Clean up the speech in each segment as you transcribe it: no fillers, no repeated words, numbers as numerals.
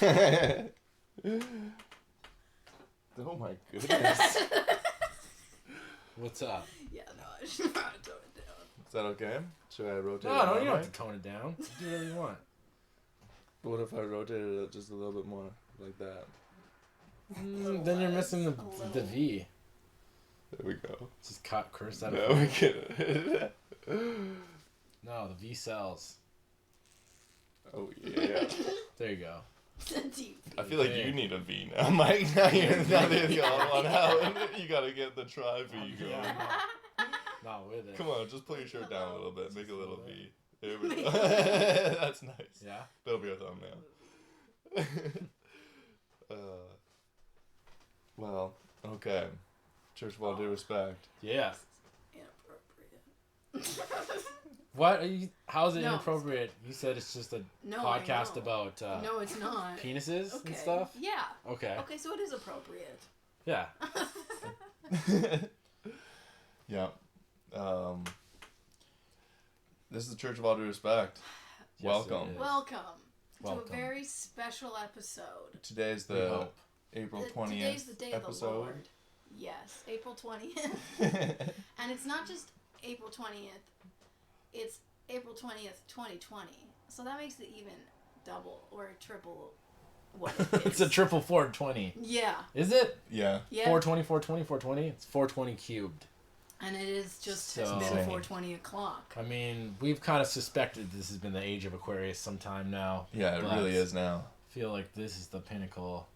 Oh my goodness. What's up? Yeah, no, I just want to tone it down. Is that okay? Should I rotate it? No, you don't have to tone it down. Do whatever you want. What if I rotated it just a little bit more like that? Then you're missing the V. There we go. Just curse that. No, we get No, the V cells. Oh yeah. There you go. I feel like you need a V now, Mike. Now you're the odd one out. You gotta get the tri-V going. Not with it. Come on, just pull your shirt down a little bit. Make a little V. There we go. That's nice. Yeah? That'll be our thumbnail. Well, okay. Church of all due respect. Yeah. Inappropriate. What? How's it inappropriate? You said it's just a No, podcast about no, it's not. penises and stuff? Yeah. Okay. Okay, so it is appropriate. Yeah. Yeah. This is the Church of all due respect. Yes, Welcome. Welcome to a very special episode. Today's the April 20th Today's the day episode. of the Lord. Yes, April 20th. And it's not just April 20th. It's April 20th, 2020. So that makes it even double or triple what it is. It's a triple 420. Yeah. Is it? Yeah. 420, 420, 420? It's 420 cubed. And it is just So- been 4:20 o'clock. I mean, we've kind of suspected this has been the age of Aquarius sometime now. Yeah, it but really is now. I feel like this is the pinnacle.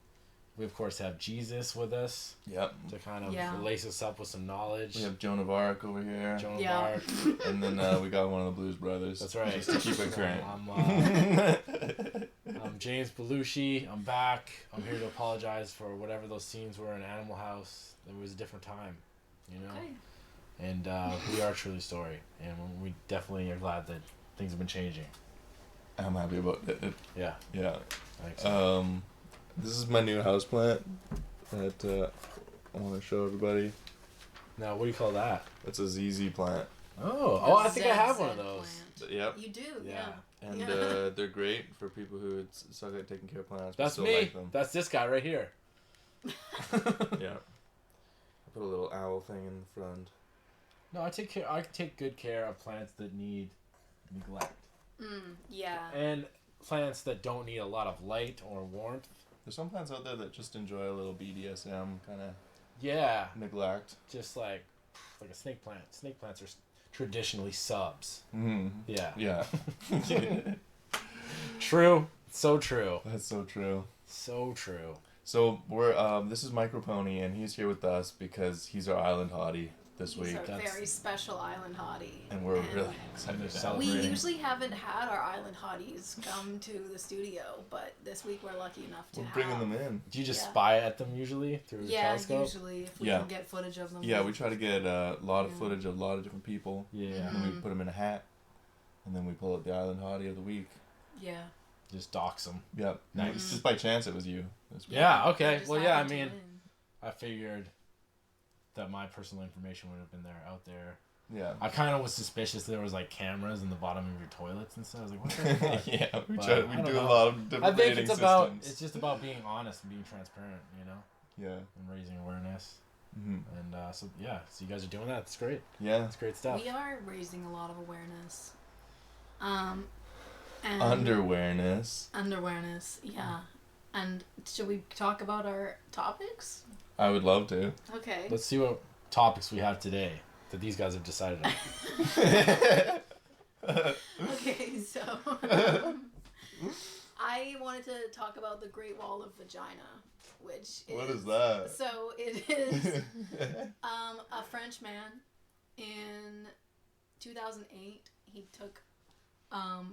We, of course, have Jesus with us Yep. to kind of lace us up with some knowledge. We have Joan of Arc over here. Joan of Arc. And then we got one of the Blues Brothers. That's right. Just to keep it current. I'm James Belushi. I'm back. I'm here to apologize for whatever those scenes were in Animal House. It was a different time, you know? Okay. And we are truly sorry. And we definitely are glad that things have been changing. I'm happy about it. Yeah. Yeah. Thanks. This is my new houseplant that I want to show everybody. Now, what do you call that? It's a ZZ plant. Oh, I think I have one of those. Yep. You do, yeah. And they're great for people who suck at taking care of plants. But That's still me. Like them. That's this guy right here. Yeah. I put a little owl thing in the front. No, I take good care of plants that need neglect. Yeah. And plants that don't need a lot of light or warmth. There's some plants out there that just enjoy a little BDSM kind of neglect. Just like a snake plant. Snake plants are traditionally subs. Mm-hmm. Yeah. Yeah. True. So true. That's so true. So true. So we're this is Mike Raponi, and he's here with us because he's our Island Hottie this week. He's our very special Island Hottie. And we're really excited to We usually haven't had our Island Hotties come to the studio, but this week we're lucky enough to We're bringing them in. Do you just spy at them usually through the telescope? Yeah, usually if we can get footage of them. Yeah, we try to get a lot of footage of a lot of different people. Yeah. And then we put them in a hat, and then we pull out the Island Hottie of the week. Yeah. Just dox them. Yep. Nice. Just by chance it was you this week. Yeah, okay. Well, yeah, I mean, I figured that my personal information would have been out there. Yeah. I kind of was suspicious there was like cameras in the bottom of your toilets and stuff. I was like, what the fuck? Yeah, we do know. a lot of different rating systems. It's just about being honest and being transparent, you know? Yeah. And raising awareness. Mm-hmm. And so you guys are doing that. It's great. Yeah. It's great stuff. We are raising a lot of awareness. And underawareness, yeah. And should we talk about our topics? I would love to. Okay. Let's see what topics we have today that these guys have decided on. Okay, so I wanted to talk about the Great Wall of Vagina, which is... What is that? So it is a French man in 2008. He took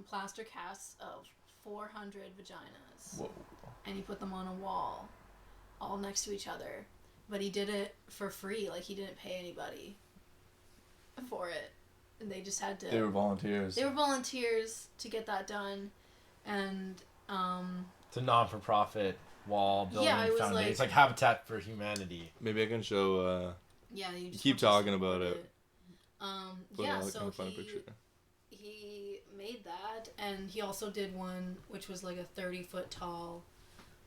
plaster casts of 400 vaginas. Whoa. And he put them on a wall, all next to each other. But he did it for free. Like, he didn't pay anybody for it. And they just had to... They were volunteers. They were volunteers to get that done. And, It's a non-for-profit wall building foundation. It's like Habitat for Humanity. Maybe I can show... yeah, you just keep talking about it. Yeah, so he made that. And he also did one which was like a 30-foot tall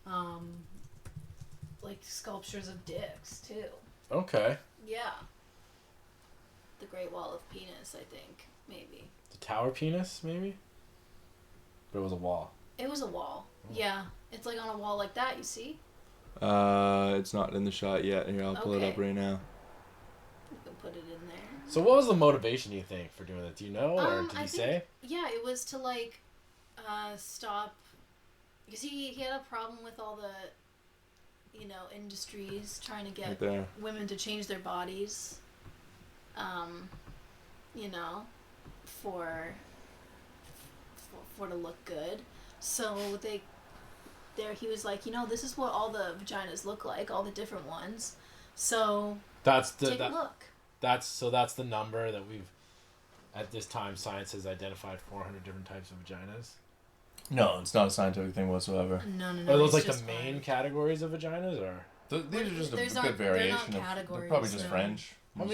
like sculptures of dicks too. Okay. Yeah. The Great Wall of Penis, I think, maybe. The Tower Penis, maybe? But it was a wall. It was a wall. Oh. Yeah. It's like on a wall like that, you see? It's not in the shot yet. Here, I'll pull it up right now. You can put it in there. So what was the motivation, you think, for doing that? Do you know, or did he say? Yeah, it was to, like, stop... Because he had a problem with all the, industries trying to get women to change their bodies, for to look good. So he was like, this is what all the vaginas look like, all the different ones. So take a look. That's the number that we've, at this time, science has identified 400 different types of vaginas. No, it's not a scientific thing whatsoever. No. Are those like the main categories of vaginas, or? These are just a good variation of. They're probably just French. How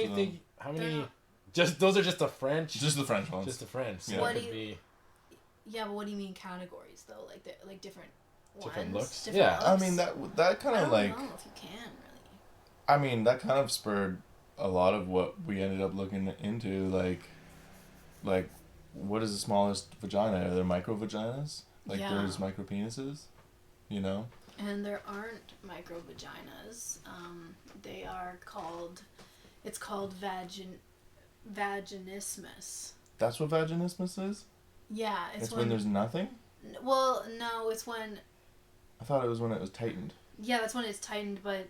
many? Just those are just the French. Just the French ones. Just the French. So what do you? Yeah, but what do you mean categories though? Like different ones. Different looks. Different looks? I mean that kind of like. I don't know if you can really. I mean that kind of spurred a lot of what we ended up looking into, like what is the smallest vagina? Are there micro vaginas? Like there's micro penises, And there aren't micro vaginas. They are called. It's called vaginismus. That's what vaginismus is? Yeah, it's when there's nothing? Well, no, it's when. I thought it was when it was tightened. Yeah, that's when it's tightened, but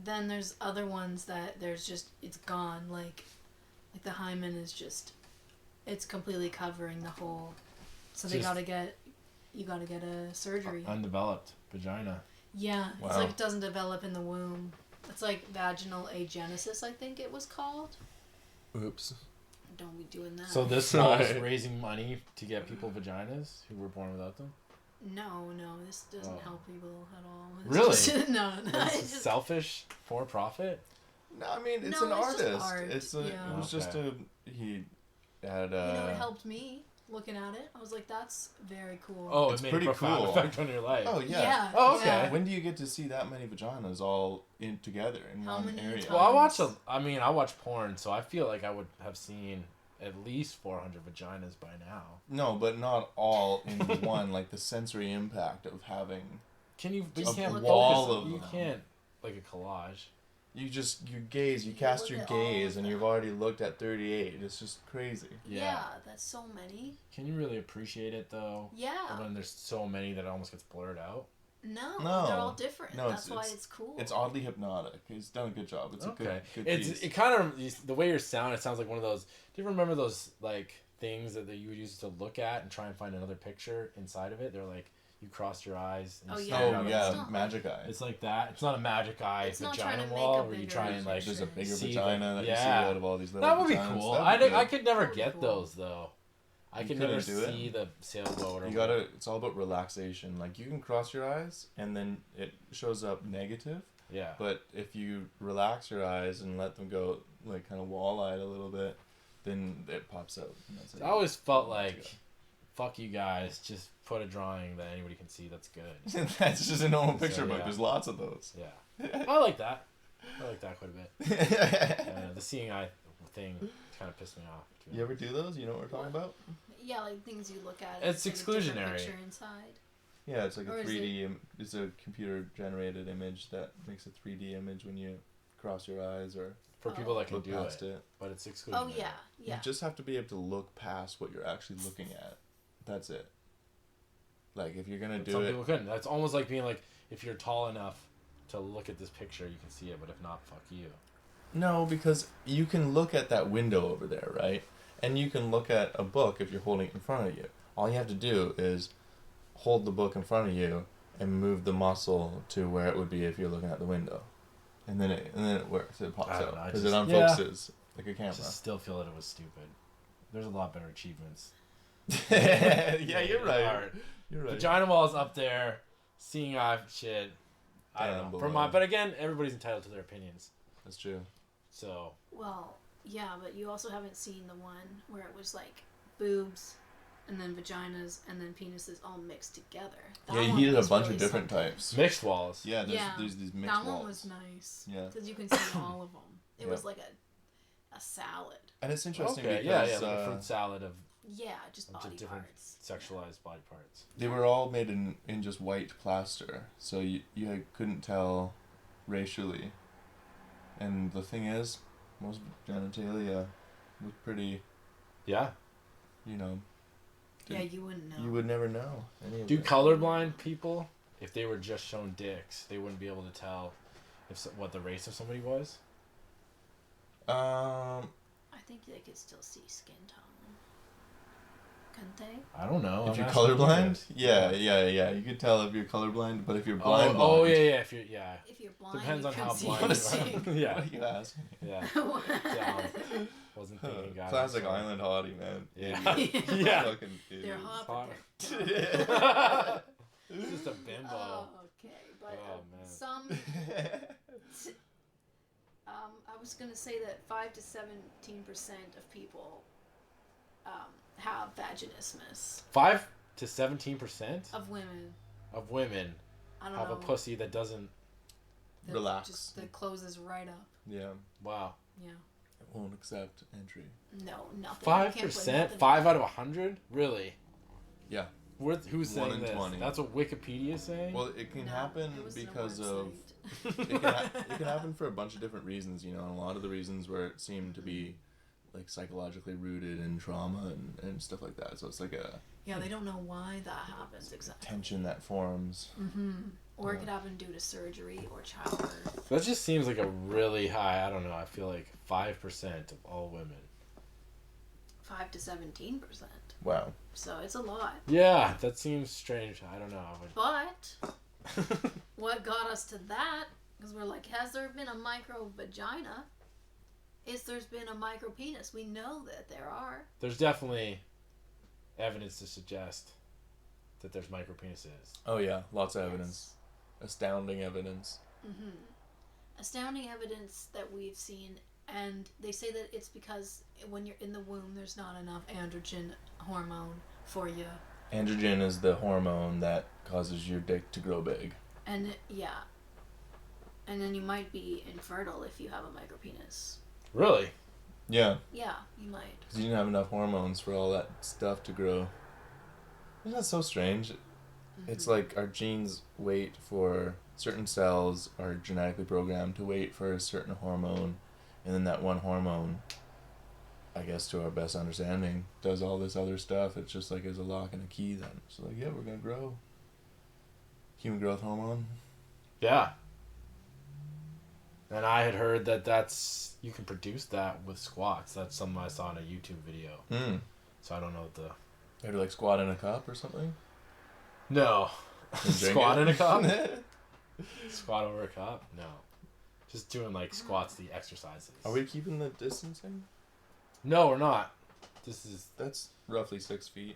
then there's other ones that it's gone, like the hymen is just, it's completely covering the whole, so you gotta get a surgery. Undeveloped vagina. Yeah, wow. It's like it doesn't develop in the womb. It's like vaginal agenesis, I think it was called. Oops. Don't be doing that. So this was raising money to get people vaginas who were born without them? No, this doesn't help people at all. It's really? No. It's just selfish, for profit? No, I mean, it's an artist. Just art. It was just he had it helped me looking at it. I was like, that's very cool. Oh, it's pretty cool. Effect on your life. Oh, yeah. Oh, okay. Yeah. When do you get to see that many vaginas all together in one area? Well, I watch porn, so I feel like I would have seen at least 400 vaginas by now. No, but not all in one. Like the sensory impact of having. You can't wall of you can't like a collage. You cast your gaze, and you've already looked at 38. It's just crazy. Yeah, that's so many. Can you really appreciate it though? Yeah. When there's so many that it almost gets blurred out. No, they're all different. No, that's why it's cool. It's oddly hypnotic. He's done a good job. It's a good piece. It kind of, the way you're sound, it sounds like one of those, do you remember those like things that you would use to look at and try and find another picture inside of it? They're like, you cross your eyes. And magic eye. It's like that. It's not a magic eye vagina wall where you try and like there's a bigger vagina that you see out of all these little That would be vaginas. cool. I could never get those though. I could never see the sailboat or it's all about relaxation. Like you can cross your eyes and then it shows up negative. Yeah. But if you relax your eyes and let them go like kind of wall-eyed a little bit, then it pops out. I always felt like, fuck you guys, just put a drawing that anybody can see that's good. That's just a normal picture book. There's lots of those. Yeah. I like that. I like that quite a bit. The seeing eye thing kind of pissed me off. You ever do those? You know what we're talking about? Yeah, like things you look at. It's exclusionary. Picture inside. Yeah, it's like a 3D. It's a computer-generated image that makes a 3D image when you cross your eyes or for people that can do past it. But it's exclusionary. Oh yeah. You just have to be able to look past what you're actually looking at. That's it. Like if you're gonna do it. Some people couldn't. That's almost like being like, if you're tall enough to look at this picture, you can see it, but if not, fuck you. No, because you can look at that window over there, right? And you can look at a book if you're holding it in front of you. All you have to do is hold the book in front of you and move the muscle to where it would be if you're looking at the window. And then it works. It pops out. Because it unfocuses like a camera. I just still feel that it was stupid. There's a lot better achievements. Yeah, you're right. You're right. Vagina wall's up there. Seeing eye shit. I don't know. But again, everybody's entitled to their opinions. That's true. So. Well, yeah, but you also haven't seen the one where it was like boobs and then vaginas, and then penises all mixed together. Yeah, he did a bunch of different types. Mixed walls. Yeah, there's these mixed walls. That one was nice. Yeah. Because you can see all of them. It was like a salad. And it's interesting because... like a fruit salad of... Yeah, just body different parts. Sexualized body parts. They were all made in just white plaster, so you couldn't tell racially. And the thing is, most genitalia was pretty... Yeah. You know... Yeah, you wouldn't know. You would never know. Do colorblind people, if they were just shown dicks, they wouldn't be able to tell what the race of somebody was? I think they could still see skin tone. Couldn't they? I don't know. If you're colorblind? Yeah. You could tell if you're colorblind, but if you're blind... If you're blind, depends on how blind you are. Yeah. What are you asking? Yeah. Wasn't thinking, guys. Classic Island Hottie, man. Yeah. Yeah. Fucking they're hot. It's just a bimbo. Oh, okay. But some... I was going to say that 5 to 17% of people have vaginismus. 5 to 17%? Of women. I don't have know. a pussy that doesn't... relax. That closes right up. Yeah. Wow. Yeah. It won't accept entry. No, nothing. 5%? 5 out of 100? Really? Yeah. Who's saying 1 in this? 20. That's what Wikipedia is saying? Well, it can happen because of... it can happen for a bunch of different reasons, you know. And a lot of the reasons where it seemed to be like psychologically rooted in trauma and stuff like that. So it's like a... Yeah, they don't know why that happens exactly. Tension that forms. Mm-hmm. Or it could happen due to surgery or childbirth. That just seems like a really high, I don't know, I feel like 5% of all women. 5 to 17%. Wow. So it's a lot. Yeah, that seems strange. I don't know. But what got us to that, because we're like, has there been a micro vagina? There's been a micro penis. We know that there are. There's definitely evidence to suggest that there's micro penises. Oh yeah, lots of evidence. Astounding evidence. Mm-hmm. Astounding evidence that we've seen, and they say that it's because when you're in the womb, there's not enough androgen hormone for you. Androgen is the hormone that causes your dick to grow big. And and then you might be infertile if you have a micropenis. Really? Yeah. Yeah, you might. Because you didn't have enough hormones for all that stuff to grow. Isn't that so strange? Mm-hmm. It's like our genes wait for certain cells are genetically programmed to wait for a certain hormone, and then that one hormone, I guess to our best understanding, does all this other stuff. It's just like as a lock and a key then. So like, yeah, we're going to grow. Human growth hormone. Yeah. And I had heard that's you can produce that with squats. That's something I saw in a YouTube video. Mm. So I don't know what the... You have to like squat in a cup or something? No. Squat in a cup? Squat over a cup? No. Just doing like squats, the exercises. Are we keeping the distancing? No, we're not. That's roughly 6 feet.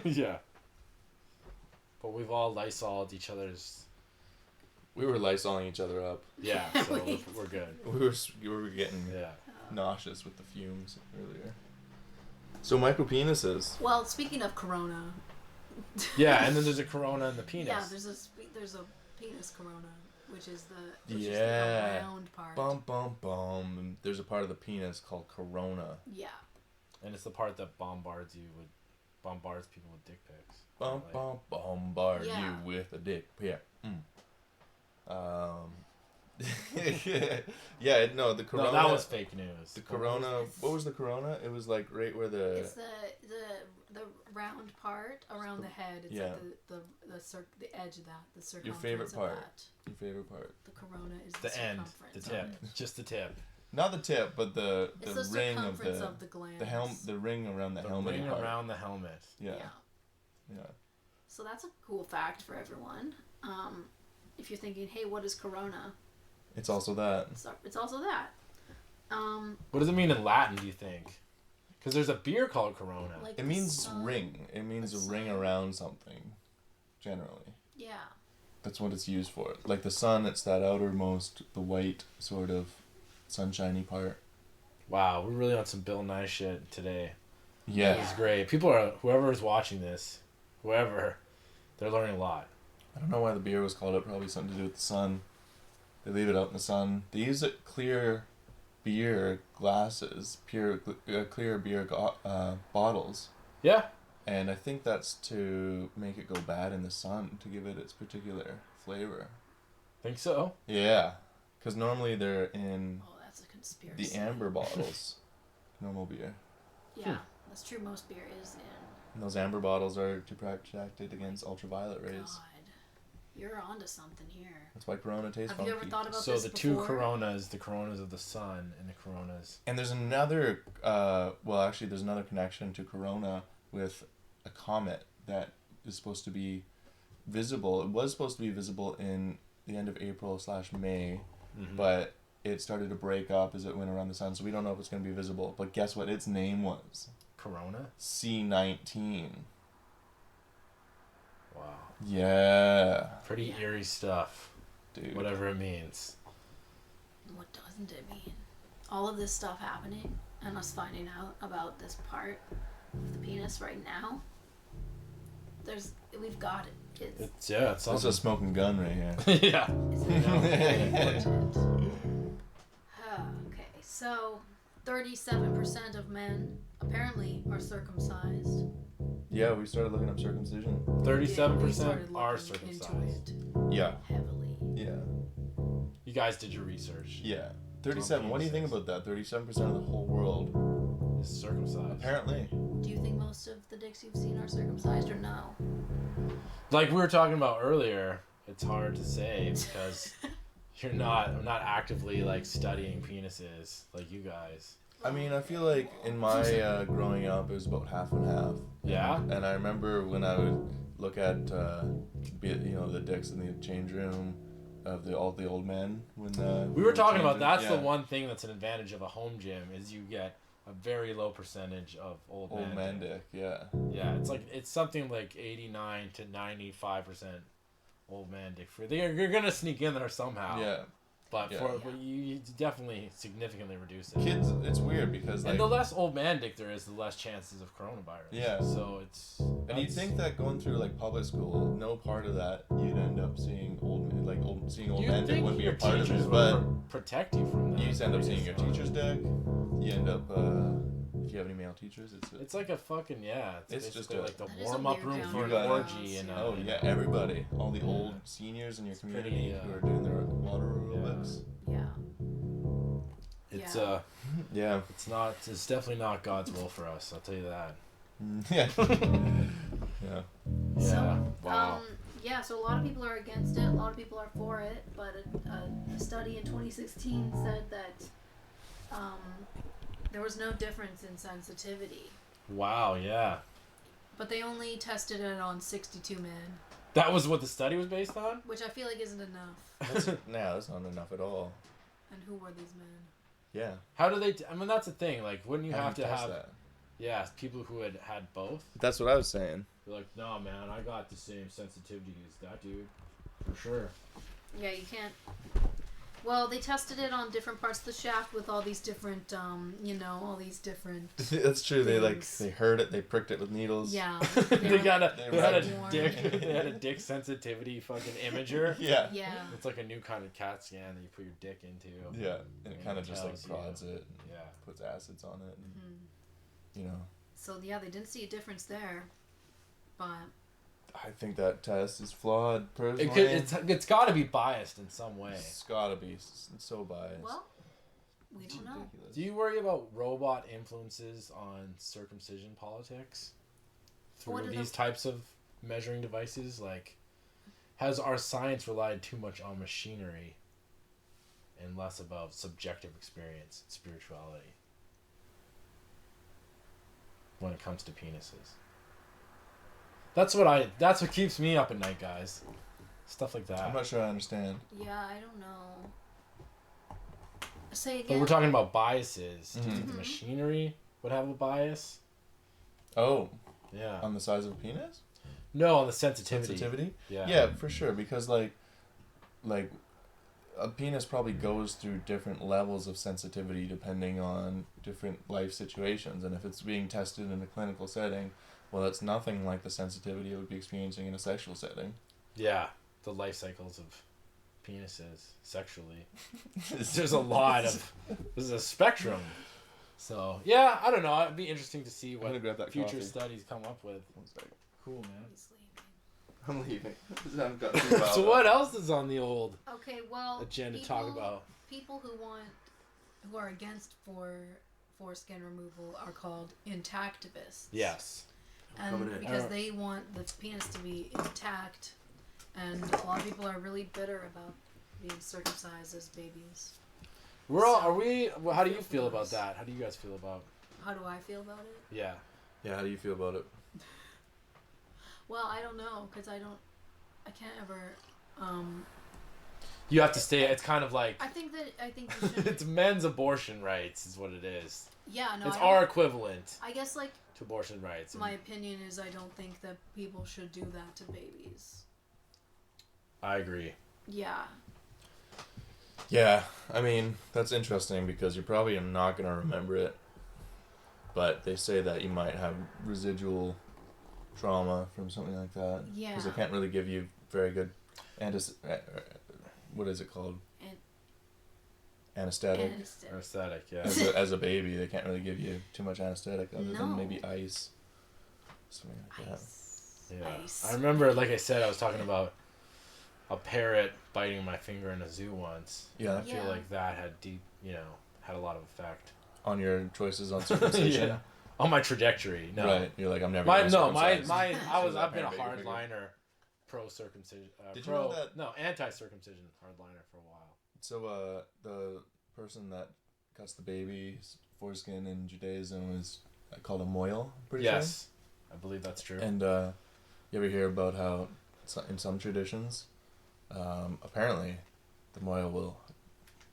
Yeah. But we've all Lysol'd each other's... We were Lysoling each other up. Yeah, so we're good. We were getting nauseous with the fumes earlier. So micropenises. Well, speaking of corona. Yeah, and then there's a corona in the penis. Yeah, there's a penis corona, which is the round part. Bum bum bum. And there's a part of the penis called corona. Yeah. And it's the part that bombards people with dick pics. Bombard you with a dick pic. Yeah, no, the corona. No, that was fake news. The corona. What was the corona? It was like right where the. It's the round part around the head. It's like the edge of that, the circumference. Your favorite part. Of that. Your favorite part. The corona is the end, the tip, just the tip. Not the tip, but the ring of the gland. The ring around the helmet. The ring around the helmet. Yeah. So that's a cool fact for everyone. If you're thinking, hey, what is corona? It's also that. It's also that. What does it mean in Latin, do you think? Because there's a beer called Corona. Like it means ring. It means a ring around something, generally. Yeah. That's what it's used for. Like the sun, it's that outermost, the white sort of sunshiny part. Wow, we're really on some Bill Nye shit today. Yeah. It's great. People are, whoever is watching this, they're learning a lot. I don't know why the beer was called up. Probably something to do with the sun. They leave it out in the sun. They use clear beer glasses, clear beer bottles. Yeah. And I think that's to make it go bad in the sun, to give it its particular flavor. Think so? Yeah. Because normally they're in that's a conspiracy. the amber bottles. Normal beer. Yeah, that's true. Most beer is in. And those amber bottles are to protect it against ultraviolet rays. God, you're onto something here. That's why Corona tastes funky. Have you ever thought about so this the before? two Coronas, the Coronas of the sun and the Coronas. And there's another, there's another connection to Corona with a comet that is supposed to be visible. It was supposed to be visible in the end of April/May, but it started to break up as it went around the sun, so we don't know if it's going to be visible. But guess what its name was? Corona? C19. Wow. Yeah. Pretty eerie stuff. Dude. Whatever it means. What doesn't it mean? All of this stuff happening and us finding out about this part of the penis right now. We've got it. It's That's a smoking gun right here. Yeah. It's important. Okay, so 37% of men apparently are circumcised. Yeah, we started looking up circumcision. 37% are circumcised. Into it Yeah. heavily. Yeah. You guys did your research. Yeah. 37. What do you think about that? 37% of the whole world Is circumcised. apparently. Do you think most of the dicks you've seen are circumcised or no? Like we were talking about earlier, it's hard to say because I'm not actively like studying penises like you guys. I mean, I feel like in my growing up, it was about half and half. Yeah? And I remember when I would look at, the dicks in the change room of all the old men. We were talking about that's yeah. the one thing that's an advantage of a home gym is you get a very low percentage of old man dick. Yeah. Yeah, it's something like 89 to 95% old man dick. You're gonna sneak in there somehow. Yeah. But you definitely significantly reduce it. Kids, it's weird because and the less old man dick there is, the less chances of coronavirus. Yeah. So it's. And you'd think that going through like public school, no part of that you'd end up seeing old man dick wouldn't be a part of it, but protect you from that. You end up seeing your teacher's dick. You end up if you have any male teachers, it's like a fucking It's just like the warm up room for an orgy and everybody, all the old seniors in your community who are doing their water aerobics. Yeah. It's it's definitely not God's will for us. I'll tell you that. Yeah. Yeah. So, wow. So a lot of people are against it. A lot of people are for it. But a study in 2016 said that there was no difference in sensitivity. Wow. Yeah. But they only tested it on 62 men. That was what the study was based on? Which I feel like isn't enough. That's not enough at all. And who were these men? Yeah. How do they... I mean, that's the thing. Like, wouldn't you have to have... That? Yeah, people who had both. That's what I was saying. You're like, no, man, I got the same sensitivity as that dude. For sure. Yeah, you can't... Well, they tested it on different parts of the shaft with all these different, all these different... That's true. Things. They heard it. They pricked it with needles. Yeah. They had a dick sensitivity fucking imager. Yeah. Yeah. It's like a new kind of CAT scan that you put your dick into. Yeah, and it kind of just like prods it. And yeah. Puts acids on it. And, So yeah, they didn't see a difference there, but. I think that test is flawed, personally. It's got to be biased in some way. It's got to be. It's so biased. Well, we don't know. Do you worry about robot influences on circumcision politics through these types of measuring devices? Like, has our science relied too much on machinery and less about subjective experience and spirituality when it comes to penises? That's what keeps me up at night, guys. Stuff like that. I'm not sure I understand. Yeah, I don't know. Say again. But we're talking about biases. Do you think the machinery would have a bias? Oh. Yeah. On the size of a penis? No, on the sensitivity. Sensitivity? Yeah. Yeah, for sure. Because a penis probably goes through different levels of sensitivity depending on different life situations, and if it's being tested in a clinical setting, well, it's nothing like the sensitivity it would be experiencing in a sexual setting. Yeah, the life cycles of penises sexually. There's a lot of... There's a spectrum. So, yeah, I don't know. It'd be interesting to see what future studies come up with. Cool, man. I'm leaving. So what else is on the old agenda to talk about? People who are against foreskin removal are called intactivists. Yes. And because they want the penis to be intact, and a lot of people are really bitter about being circumcised as babies. How do you feel about that? How do you guys feel about... How do I feel about it? Yeah. Yeah, how do you feel about it? Well, I don't know, because I can't ever, You have to stay, it's kind of like... I think you should... It's men's abortion rights is what it is. Yeah, no, it's our equivalent. I guess, like... To abortion rights. My opinion is I don't think that people should do that to babies. I agree. Yeah. Yeah, I mean, that's interesting because you're probably not going to remember it. But they say that you might have residual trauma from something like that. Yeah. Because they can't really give you very good what is it called? Anesthetic. Anesthetic, yeah. As a baby, they can't really give you too much anesthetic other than maybe ice. Something like that. Yeah. Ice. I remember, like I said, I was talking about a parrot biting my finger in a zoo once. Yeah. I feel like that had had a lot of effect. On your choices on circumcision? Yeah. On my trajectory, no. Right, you're like, I'm never I've been a hardliner, pro-circumcision. Did you know that? No, anti-circumcision hardliner for a while. So, the person that cuts the baby's foreskin in Judaism is called a moil, pretty sure? Yes, I believe that's true. And, you ever hear about how, in some traditions, apparently, the moil will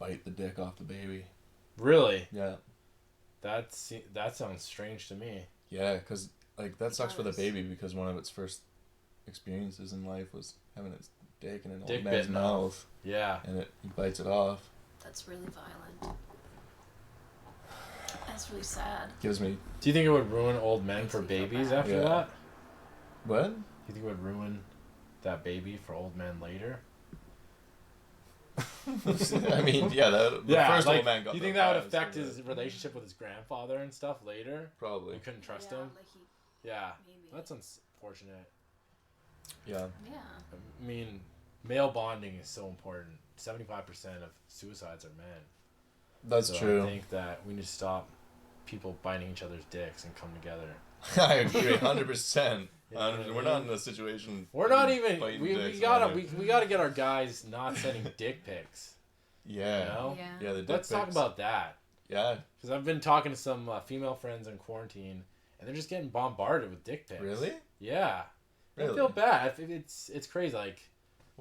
bite the dick off the baby. Really? Yeah. That sounds strange to me. Yeah, because that sucks for the baby because one of its first experiences in life was having its dick in an old man's mouth. Yeah. And he bites it off. That's really violent. That's really sad. Gives me... Do you think it would ruin old men for babies after that? What? Do you think it would ruin that baby for old men later? I mean, yeah, the first old man got... Do you think that would affect his relationship with his grandfather and stuff later? Probably. You couldn't trust him? Maybe. That's unfortunate. Yeah. Yeah. I mean, male bonding is so important. 75% of suicides are men. That's true. I think that we need to stop people biting each other's dicks and come together. I agree, 100%. We're not in a situation. We're not even. We gotta get our guys not sending dick pics. Yeah. You know? Yeah. The dick Let's talk about that. Yeah. Because I've been talking to some female friends in quarantine, and they're just getting bombarded with dick pics. Really? Yeah. Really? I feel bad. It's crazy. Like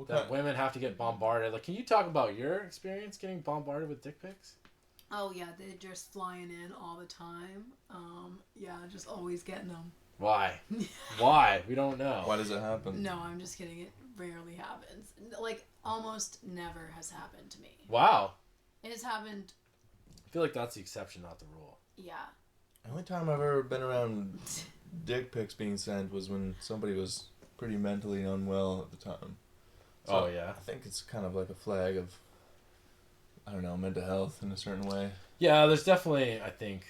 that women have to get bombarded. Like, can you talk about your experience getting bombarded with dick pics? Oh yeah, they're just flying in all the time. Yeah, just always getting them. Why? Why? We don't know. Why does it happen? No, I'm just kidding. It rarely happens. Like, almost never has happened to me. Wow. It has happened. I feel like that's the exception, not the rule. Yeah. The only time I've ever been around dick pics being sent was when somebody was pretty mentally unwell at the time. So yeah. I think it's kind of like a flag of, I don't know, mental health in a certain way. Yeah, there's definitely, I think...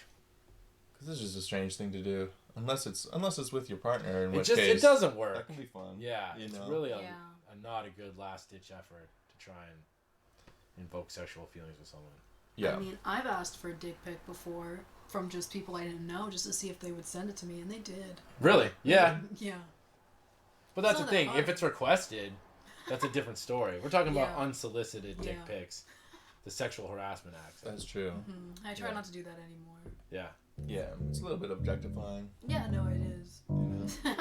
Because it's just a strange thing to do. Unless it's with your partner, in which case... It doesn't work. That can be fun. Yeah, it's really not a good last-ditch effort to try and invoke sexual feelings with someone. Yeah. I mean, I've asked for a dick pic before from just people I didn't know, just to see if they would send it to me, and they did. Really? Yeah. Yeah. But that's the thing. If it's requested, that's a different story. We're talking about unsolicited dick Yeah. pics. The Sexual Harassment Act. That's true. Mm-hmm. I try not to do that anymore. Yeah. Yeah, it's a little bit objectifying. Yeah, no, it is. You know?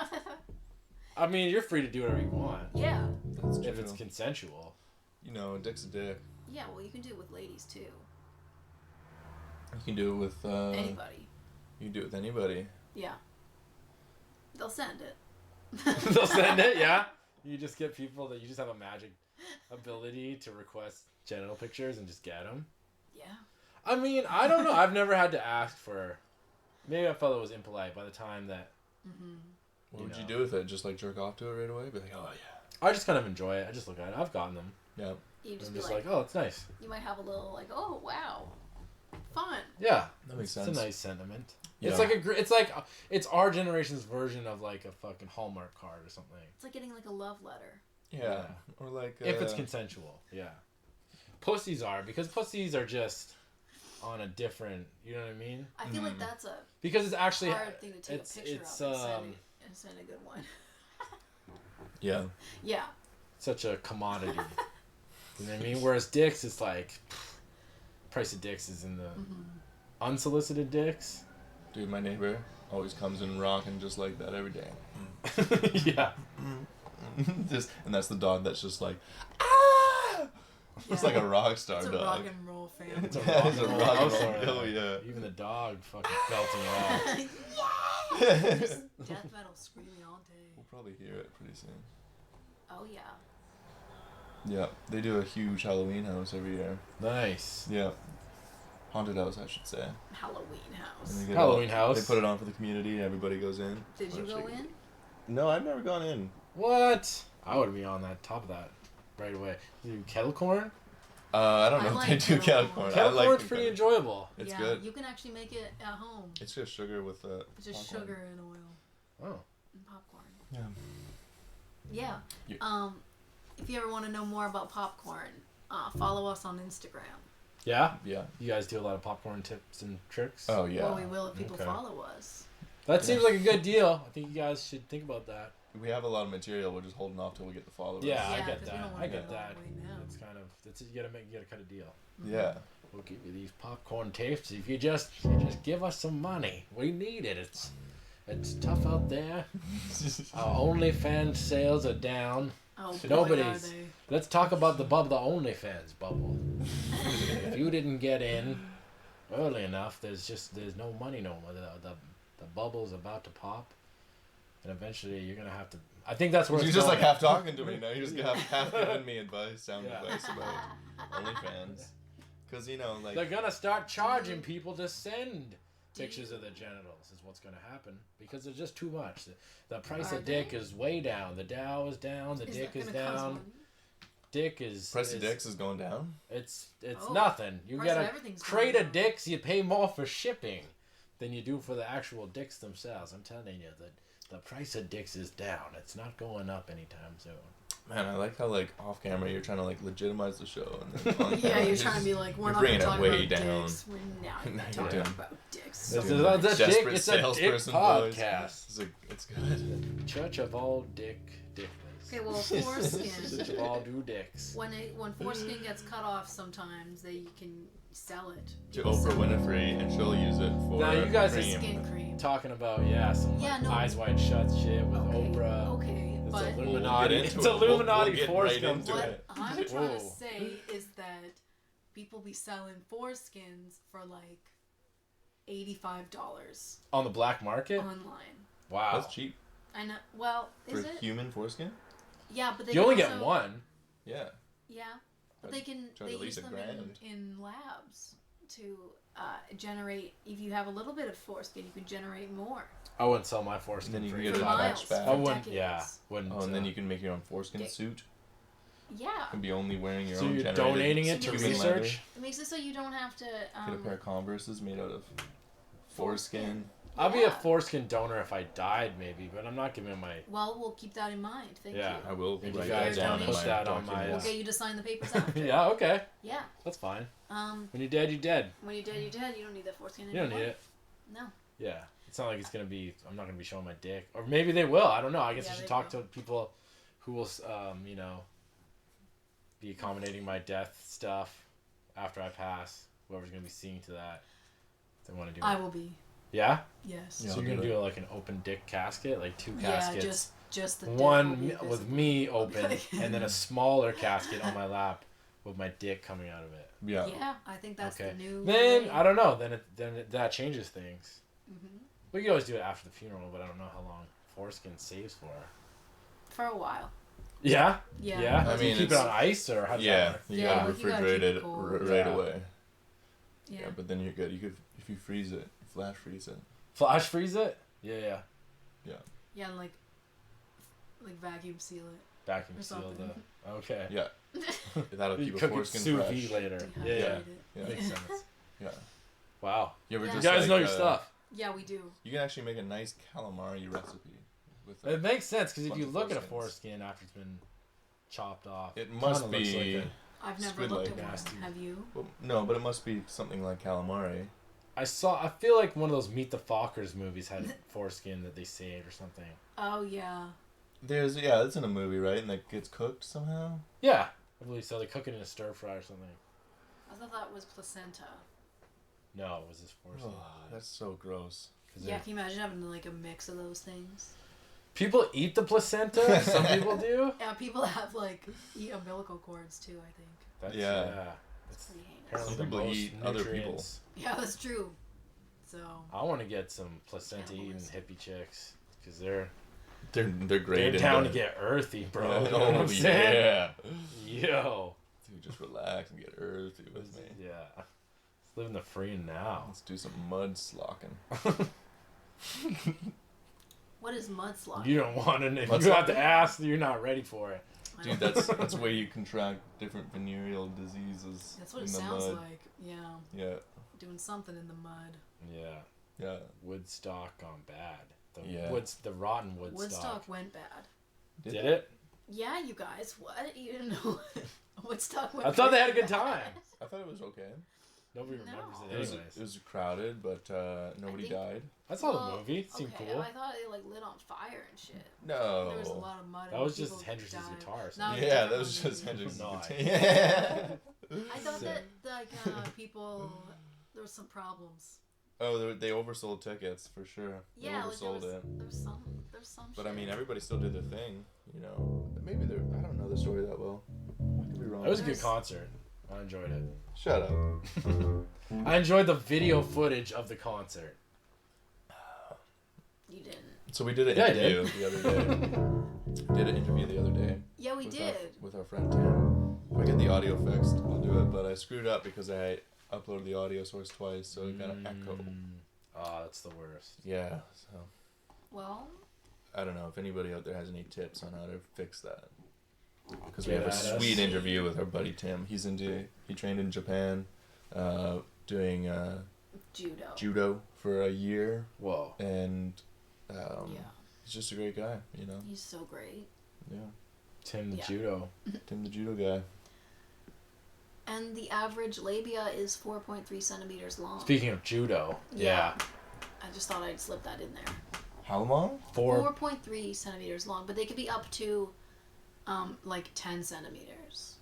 I mean, you're free to do whatever you want. Yeah. That's true. If it's consensual. You know, a dick's a dick. Yeah, well, you can do it with ladies, too. You can do it with... anybody. You can do it with anybody. Yeah. They'll send it. They'll send it, yeah? You just get people that you just have a magic ability to request genital pictures and just get them. Yeah. I mean, I don't know. I've never had to ask for. Maybe I felt it was impolite by the time that. Mm-hmm. What would you do with it? Just like jerk off to it right away? Be like, oh yeah. I just kind of enjoy it. I just look at it. I've gotten them. Yeah. You just I'm be just like, oh, it's nice. You might have a little like, oh wow, fun. Yeah, That makes it's sense. a nice sentiment. Yeah. It's our generation's version of like a fucking Hallmark card or something. It's like getting like a love letter. Yeah. Or like. If it's consensual, yeah. Pussies are because pussies are just on a different. You know what I mean? I feel like that's a Because it's actually hard thing to take a picture of and send a good one. Yeah. Yeah. Such a commodity. You know what I mean? Whereas dicks, it's like price of dicks is in the unsolicited dicks. Dude, my neighbor always comes in rocking just like that every day. Yeah. And that's the dog that's just like, ah! It's Yeah. like a rock star It's a dog. rock and roll family. It's a Yeah, rock it's a and roll rock and household. roll. Oh, yeah. Even the dog fucking belting it out. Just death metal screaming all day. We'll probably hear it pretty soon. Oh yeah. Yeah, they do a huge Halloween house every year. Nice. Yeah. Haunted house, I should say. Halloween And house. they get Halloween house. They put it on for the community, everybody goes in. Did you go in? No, I've never gone in. What? I would be on that top of that right away. Do kettle corn? I don't I know like if they do kettle kettle corn. corn. Kettle I like corn's the pretty kettle. enjoyable. It's yeah, good. you can actually make it at home. It's just sugar with Just popcorn. sugar and oil Oh. and popcorn. Yeah. Yeah. Yeah. If you ever want to know more about popcorn, follow us on Instagram. Yeah? Yeah. You guys do a lot of popcorn tips and tricks? Oh, yeah. Well, we will if people Okay. follow us. That seems like a good deal. I think you guys should think about that. We have a lot of material. We're just holding off till we get the followers. Yeah, I Yeah, get 'cause we that. don't wanna I go get all that. the way now. It's kind of you gotta cut a deal. Yeah. We'll give you these popcorn tapes if you just give us some money. We need it. It's tough out there. Our OnlyFans sales are down. Oh, boy, Nobody's- are they. Let's talk about the OnlyFans bubble. If you didn't get in early enough, there's no money no more. The bubble's about to pop, and eventually you're gonna have to. I think that's where You're it's just going. like half talking to me now. You're just half giving me sound Yeah. advice about OnlyFans. Because, like... They're gonna start charging people to send pictures of their genitals. Is what's gonna happen because there's just too much. The price Are of dick they? is way down. The Dow is down. The dick that is gonna cost down. money? Dick is Price of is- dicks is going down? It's Oh. nothing. You Price get of a everything's crate going of down. dicks. You pay more for shipping than you do for the actual dicks themselves. I'm telling you that the price of dicks is down. It's not going up anytime soon. Man, I like how, off camera, you're trying to, legitimize the show. And then on Yeah, camera, you're just- trying to be like, we're you're not bringing going to it talk way about down. dicks. We're now Now you're talking doing- about dicks. This Doing is that a dick. desperate It's a dick salesperson voice. podcast. It's good. Church of all dick dickless. Okay, well, foreskin. Church of all do dicks. When foreskin gets cut off, sometimes they can sell it. To Oprah Winfrey, and she'll use it for Now, you guys are cream. Skin cream. Talking about some Yeah, no. eyes wide shut shit with Okay, Oprah. okay, It's but Illuminati. into It's it. We'll Illuminati get force right comes into to what it. I'm trying to Whoa. say is that people be selling foreskins for $85 On the black market? online. Wow. That's cheap. I know. Well, For is it? human foreskin? Yeah, but they You only can get also- one. Yeah. Yeah, but I'd they can charge they at least use a them grand. in labs to generate. If you have a little bit of foreskin, you can generate more. I wouldn't sell my foreskin Then you for can For get it $85. miles, patched back. for I wouldn't. decades. Yeah. Wouldn't. Oh, and then you can make your own foreskin Dick. suit. Yeah, And be only wearing your So own you're generated donating it to human research? it makes it so you don't have to. Get a pair of Converses made out of foreskin. I'd be a Yeah. foreskin donor if I died, maybe, but I'm not giving my. Well, we'll keep that in mind. Thank Yeah, you. I will Maybe write you that guys down don't in put my that on my, We'll documents. get you to sign the papers after. Yeah. Okay. Yeah. That's fine. Um, When you're dead, you're dead. when you're dead, you're dead. You don't need that foreskin You anymore. don't need it. No. Yeah. It's not like it's gonna be. I'm not gonna be showing my dick, or maybe they will. I don't know. I guess Yeah, I should they talk will. to people who will, be accommodating my death stuff after I pass. Whoever's gonna be seeing to that, if they want to do. I will be. Yeah. Yes. Yeah. So I'll you're gonna do do like an open dick casket, like two Yeah, caskets. just the dick will One be with visible. me I'll be open, like- and then a smaller casket on my lap with my dick coming out of it. Yeah. Yeah, I think that's Okay. the new. Then way. I don't know. Then that changes things. Mhm. We could always do it after the funeral, but I don't know how long foreskin saves for. For a while. Yeah. Yeah. Yeah. I Do you mean, keep it it's- on ice or how does Yeah, that work? you Yeah, gotta like, you gotta refrigerate keep it it cold. right Yeah. away. Yeah. Yeah, but then you're good. You could, if you freeze it, flash freeze it. Flash freeze it? Yeah. Yeah, like vacuum seal it. Vacuum Or seal something. the. Okay. Yeah, that'll You keep a cook it foreskin sous fresh. vide later. Dehydrate Yeah. it. Yeah. Makes sense. Yeah. Wow. You ever Yeah. You just guys know your like, stuff. Yeah, we do. You can actually make a nice calamari recipe with It makes sense because if bunch you of look at a foreskins. foreskin after it's been chopped off, It must kinda looks be. like I've never Squid looked like at nasty. one. Have you? Well, no, but it must be something like calamari. I feel like one of those Meet the Fockers movies had foreskin that they saved or something. Oh yeah. It's in a movie, right? And that gets cooked somehow. Yeah, I believe so. They cook it in a stir fry or something. I thought that was placenta. No, it was this foreskin. Oh, that's so gross. 'Cause Yeah, can you imagine having like a mix of those things? people eat the placenta. Some people do. Yeah, people have like eat umbilical cords too. I think. That's, Yeah. It's pretty heinous. Apparently Some the people most eat other people. nutrients. Yeah, that's true. So. I want to get some placenta eating Cannibalism. hippie chicks because they're They're great. they're in down the- to get earthy, bro. Yeah. You know what Oh I'm saying? yeah. Yo. Dude, just relax and get earthy with me. Yeah. Let's live in the free now. Let's do some mud slocking. What is mudslide? You don't want to. If Mud you have to slocking? ask, you're not ready for it. Dude, that's where you contract different venereal diseases. That's what in it the sounds mud. like. Yeah, Yeah, doing something in the mud. Yeah. yeah. Woodstock gone bad. Yeah. The rotten Woodstock. Woodstock went bad. Did it? Yeah, you guys. What? You didn't know Woodstock went I thought they bad? had a good time. I thought it was okay. Nobody No. remembers It it was, anyways. it was crowded, but nobody think- died. I saw Well, the movie. It seemed okay, cool. I thought they like lit on fire and shit. No. There was a lot of mud. That and was just people Hendrix's died. guitar or No, something. it was Yeah, different that was on just the Hendrix's No, guitar. I- Yeah. I thought that like people there was some problems. Oh, they oversold tickets for sure. They Yeah, like oversold it. there's some. But shit. I mean, everybody still did their thing, you know. Maybe they're. I don't know the story that well. I could be wrong. It was a good There's- concert. I enjoyed it. Shut up. I enjoyed the video footage of the concert. You didn't. So we did an Yeah, I interview did. the other day. Did an interview the other day. Yeah, we with did. with our friend Tim. If I get the audio fixed, I'll do it. But I screwed up because I uploaded the audio source twice, so it got an echo. Oh, that's the worst. Yeah. So Well, I don't know if anybody out there has any tips on how to fix that. Because we Get have a at us. sweet interview with our buddy Tim. He trained in Japan, doing judo. judo for a year, Whoa. and Yeah, he's just a great guy, you know. he's so great. Yeah, Tim the Yeah. judo. Tim the judo guy. And the average labia is 4.3 centimeters long. Speaking of judo, yeah. I just thought I'd slip that in there. How long? 4.3 centimeters long, but they could be up to like 10 centimeters.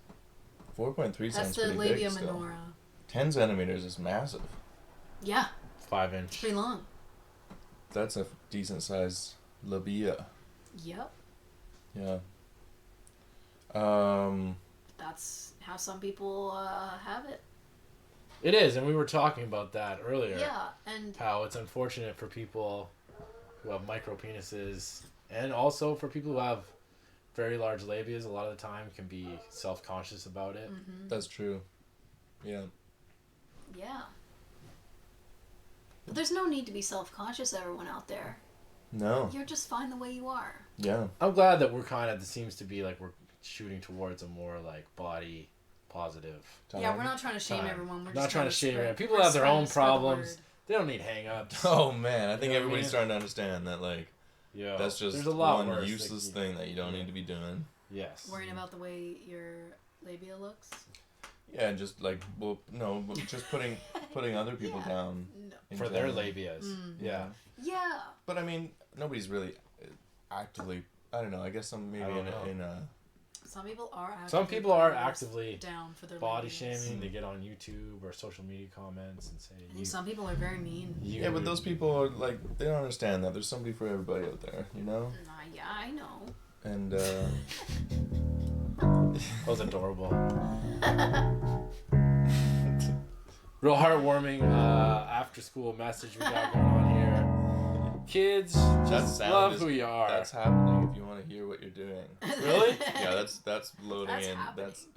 4.3 That's sounds the pretty labia big still. minora. 10 centimeters is massive. Yeah, 5 inch. it's pretty long. That's a decent size labia. Yep. Yeah. That's how some people have it. It is, and we were talking about that earlier. Yeah, and How it's unfortunate for people who have micro penises, and also for people who have very large labias. A lot of the time, can be self-conscious about it. That's true. Yeah. yeah. But there's no need to be self-conscious, everyone out there. No. You're just fine the way you are. Yeah. I'm glad that we're kind of. It seems to be like we're shooting towards a more like body positive. Yeah, we're not trying to shame Time. everyone. We're Not just trying to shame spread- everyone. People we're have their trying own to spread the problems. word. They don't need hang-ups. Oh man, I think You know what I everybody's mean? starting to understand that like Yeah, that's just there's a lot one worse useless that thing that you don't need to be doing. Yes. Worrying about the way your labia looks. Yeah, and just like but just putting other people Yeah. down No. in For their general. labias. Mm. Yeah. Yeah. But I mean, nobody's really actively. I don't know. I guess some maybe I don't know. in a. Some people are actively Some people are putting actively down for their body labias. shaming. They get on YouTube or social media comments and say, I think some people are very mean. Yeah, but those people are like they don't understand that there's somebody for everybody out there, you know. Yeah, I know. And That was adorable. Real heartwarming after school message we got going on here. Kids, that just sound love is, who you are. That's happening. If you want want to hear what you're doing. Really? Yeah, that's loading That's in. happening. That's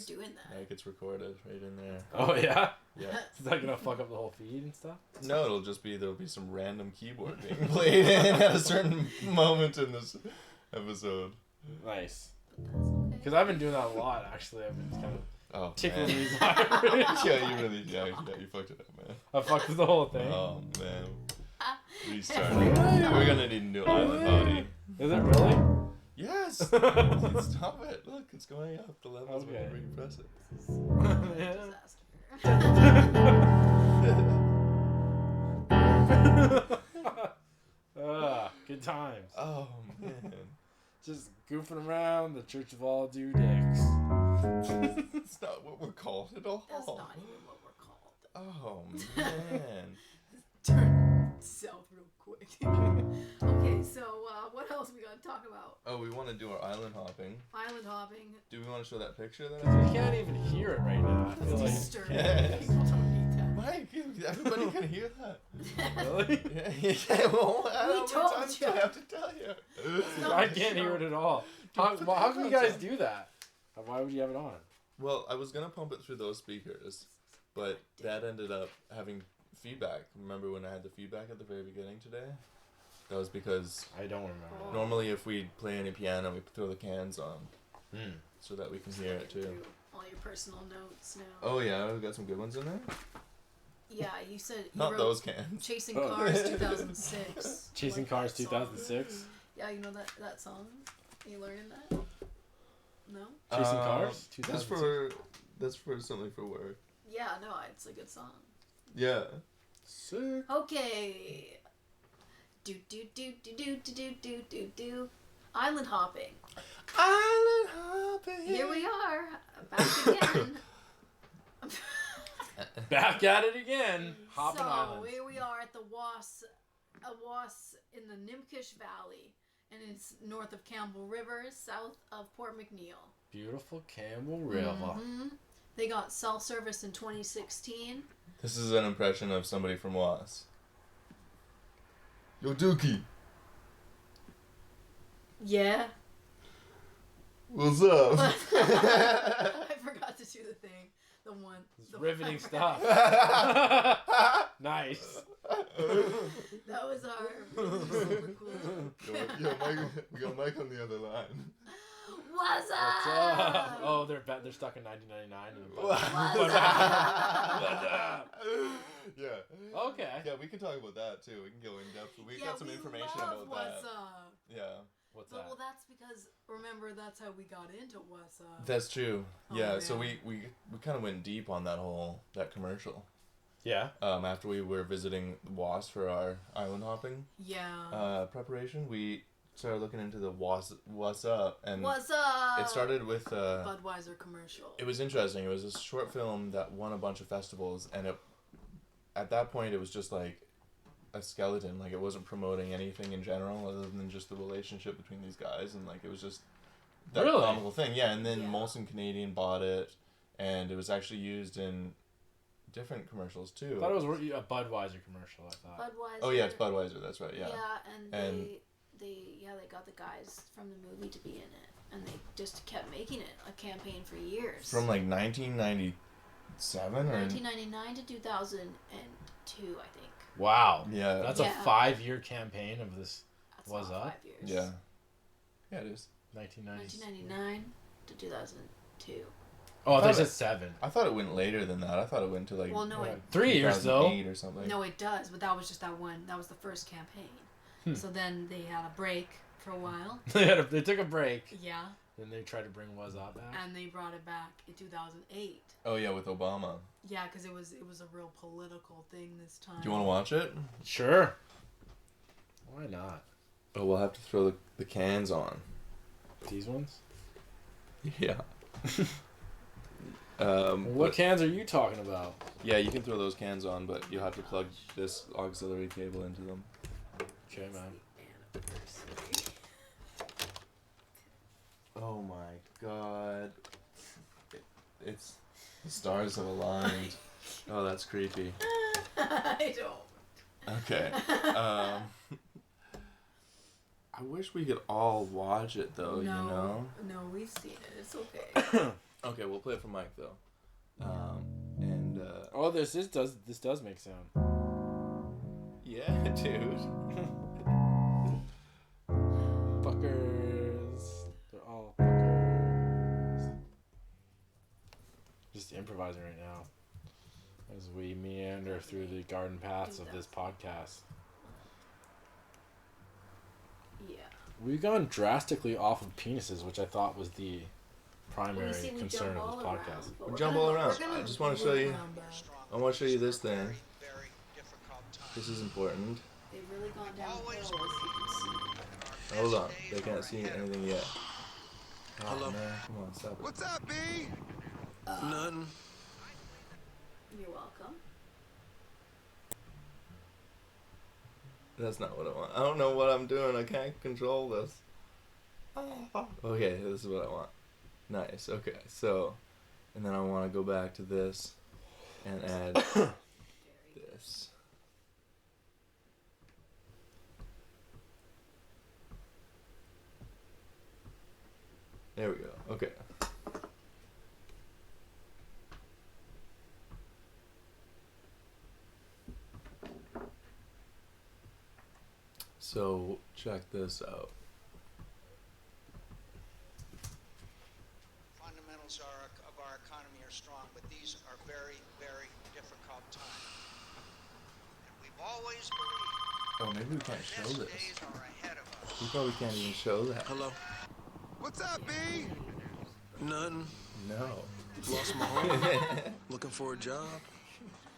You're doing that. That gets recorded right in there. Oh yeah. Yeah. Is that gonna fuck up the whole feed and stuff? No, there'll be some random keyboard being played in at a certain moment in this episode. Nice. That's okay. Because I've been doing that a lot actually. I've been kind of tickling man. these wires. Yeah, you fucked it up, man. I fucked with the whole thing. Oh man. Restarting. We're gonna need a new Island Hottie. Is it really? Yes! Stop it. Look, it's going up. The levels Okay. when you press it. Good times. Oh man. Just goofing around the Church of All Do Dicks. That's not what we're called at all. That's not even what we're called. Oh man. Turn south real quick. Okay, so what else we gotta talk about? Oh, we want to do our island hopping. Island hopping. Do we want to show that picture that We I can't even hear it right now. I feel That's like. disturbing. Yes. People don't need that. Mike, everybody can hear that. Really? Yeah, well, how many told times do you. I have to tell you? not I the can't show. hear it at all. How can you guys do that? Why would you have it on? Well, I was gonna pump it through those speakers, but that ended up having feedback. Remember when I had the feedback at the very beginning today? That was because I don't remember. Oh. normally if we play any piano, we throw the cans on so that we can hear it too. Through all your personal notes now. Oh yeah, we got some good ones in there. Yeah, you said you Not wrote those cans. Chasing Oh. Cars 2006. Chasing Like Cars that song. 2006? Yeah, you know that song? You learning that? No? Chasing Cars That's 2006? that's for something for work. Yeah, no, it's a good song. Yeah. Sick. Okay. Do. Island hopping. Island hopping. Here we are. Back again. Back at it again. Hopping So Islands. here we are at the Was in the Nimkish Valley, and it's north of Campbell River, south of Port McNeil. Beautiful Campbell River. Mhm. They got self-service in 2016. This is an impression of somebody from Was. Yo, Dookie. Yeah. What's up? I forgot to do the thing. The one. It's the riveting one- stuff. Nice. That was our super cool. Yo, Mike, we got Mike on the other line. What's up? What's up? Oh, they're stuck in 1999. Yeah. Okay. Yeah, we can talk about that too. We can go in depth. We got some information love about What's that. Up. Yeah. What's But, that? well, that's because, remember, that's how we got into What's Up. That's true. Oh, Yeah, so man. we kind of went deep on that commercial. Yeah. After we were visiting Was for our island hopping Yeah. preparation, we started looking into the What's Up, and What's Up? it started with Budweiser commercial. it was interesting. It was a short film that won a bunch of festivals, and at that point it was just like a skeleton. Like, it wasn't promoting anything in general other than just the relationship between these guys, and like it was just that Really? comical thing. Yeah, and then Yeah. Molson Canadian bought it, and it was actually used in different commercials too. I thought it was a Budweiser commercial, I thought. Budweiser. Oh yeah, it's Budweiser. That's right. Yeah. And And- they got the guys from the movie to be in it, and they just kept making it a campaign for years. From like 1997 or 1999 to 2002, I think. Wow. yeah. That's Yeah. a 5-year campaign of this. That's Was not up? 5 years. Yeah. Yeah, it is. 1990s. 1999 to 2002. Oh, I thought I you thought said it- 7. I thought it went later than that. I thought it went to like Well, no, it 3 years though. 2008 or something. no, it does, but that was just that one. That was the first campaign. So then they had a break for a while. They took a break. Yeah, Then they tried to bring Was Up back. and they brought it back in 2008. Oh yeah, with Obama. Yeah, because it was a real political thing this time. Do you want to watch it? Sure. Why not? Oh, we'll have to throw the cans on. These ones? Yeah. What but- cans are you talking about? Yeah, you can throw those cans on, but you'll have to plug this auxiliary cable into them. Okay, man. Anniversary. Oh my god. It's the stars have aligned. Oh, that's creepy. I don't. Okay. I I wish we could all watch it though. You know. No, we've seen it. It's okay. Okay, we'll play it for Mike though. Oh, this does make sound. Yeah, dude. Fuckers. They're all fuckers. Just improvising right now as we meander through the garden paths of this podcast. Yeah. We've gone drastically off of penises, which I thought was the primary concern of this podcast. We jump all around. I just want to show you. I want to show you this thing. This is important. They've really gone downhill, as you can see. Hold on. They can't see anything yet. Oh, Hello. man. Come on, stop it. What's up, B? None. You're welcome. That's not what I want. I don't know what I'm doing. I can't control this. Okay, this is what I want. Nice. Okay, so, and then I want to go back to this and add this. There we go. Okay. So, check this out. Fundamentals of our economy are strong, but these are very, very difficult times. And we've always believed Oh, maybe we can't the show best this. days are ahead of us. We probably can't even show that. Hello. What's up, B? None. No. Lost my home. Looking for a job.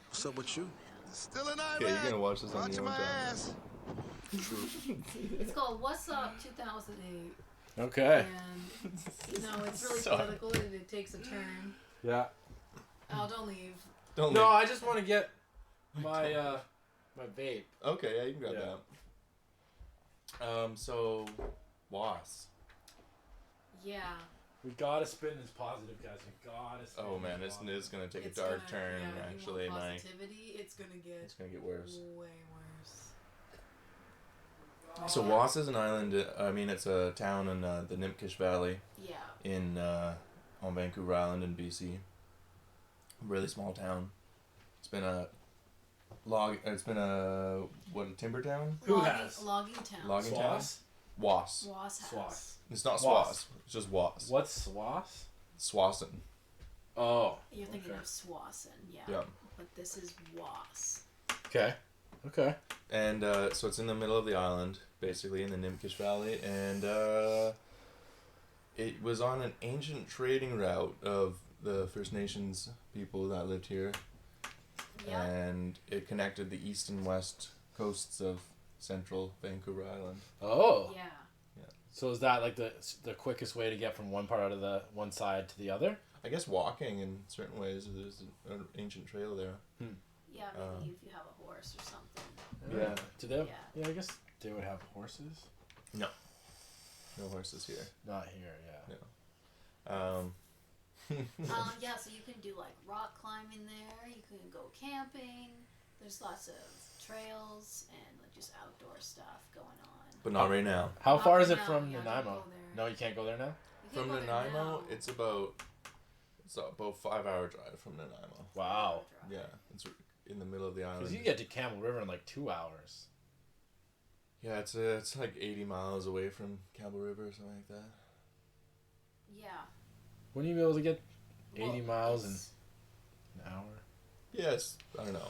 What's up with you? Still in Ireland. Okay, you're gonna watch this on Watching your own my time. ass. It's called What's Up 2008. Okay. And, it's really Sorry. political and it takes a turn. Yeah. Oh, don't leave. Don't No, leave. I just want to get my my vape. Okay, yeah, you can grab Yeah. that. So, WAS. Yeah. We gotta spin this positive, guys. We gotta spin. Oh man, this it's gonna take It's a dark gonna- turn. yeah, Actually, you want Mike. positivity, it's gonna get It's gonna get worse. way worse. So Was is an island. I mean, it's a town in the Nipkish Valley Yeah. in on Vancouver Island in BC. Really small town. It's been a a timber town. Who logging, has? Logging town. Logging town. Swass? Was. Was has. Swass. It's not Was. Swass. It's just Was. What's Swass? Swasson. Oh. You're thinking Okay. of Swassen, yeah. Yeah. But this is Was. Okay. Okay. And so it's in the middle of the island, basically in the Nipkish Valley, and it was on an ancient trading route of the First Nations people that lived here, Yeah. and it connected the east and west coasts of central Vancouver Island. Oh. Yeah. So is that like the quickest way to get from one part of the one side to the other? I guess walking in certain ways, there's an ancient trail there. Yeah, maybe if you have a horse or something. Yeah. Do they have, Yeah. yeah, I guess they would have horses. No horses here. Not here, yeah. Yeah, so you can do like rock climbing there. You can go camping. There's lots of trails and like just outdoor stuff going on. But not right now. How far is it No, from yeah, don't Nanaimo? go there. No, you can't go there now? You can't From go there Nanaimo, now. it's about 5-hour drive from Nanaimo. Wow. Yeah, it's in the middle of the island. Because you get to Camel River in like 2 hours. Yeah, it's like 80 miles away from Cabo River or something like that. Yeah. Wouldn't you be able to get 80 Well, miles in it's- an hour? Yes, I don't know.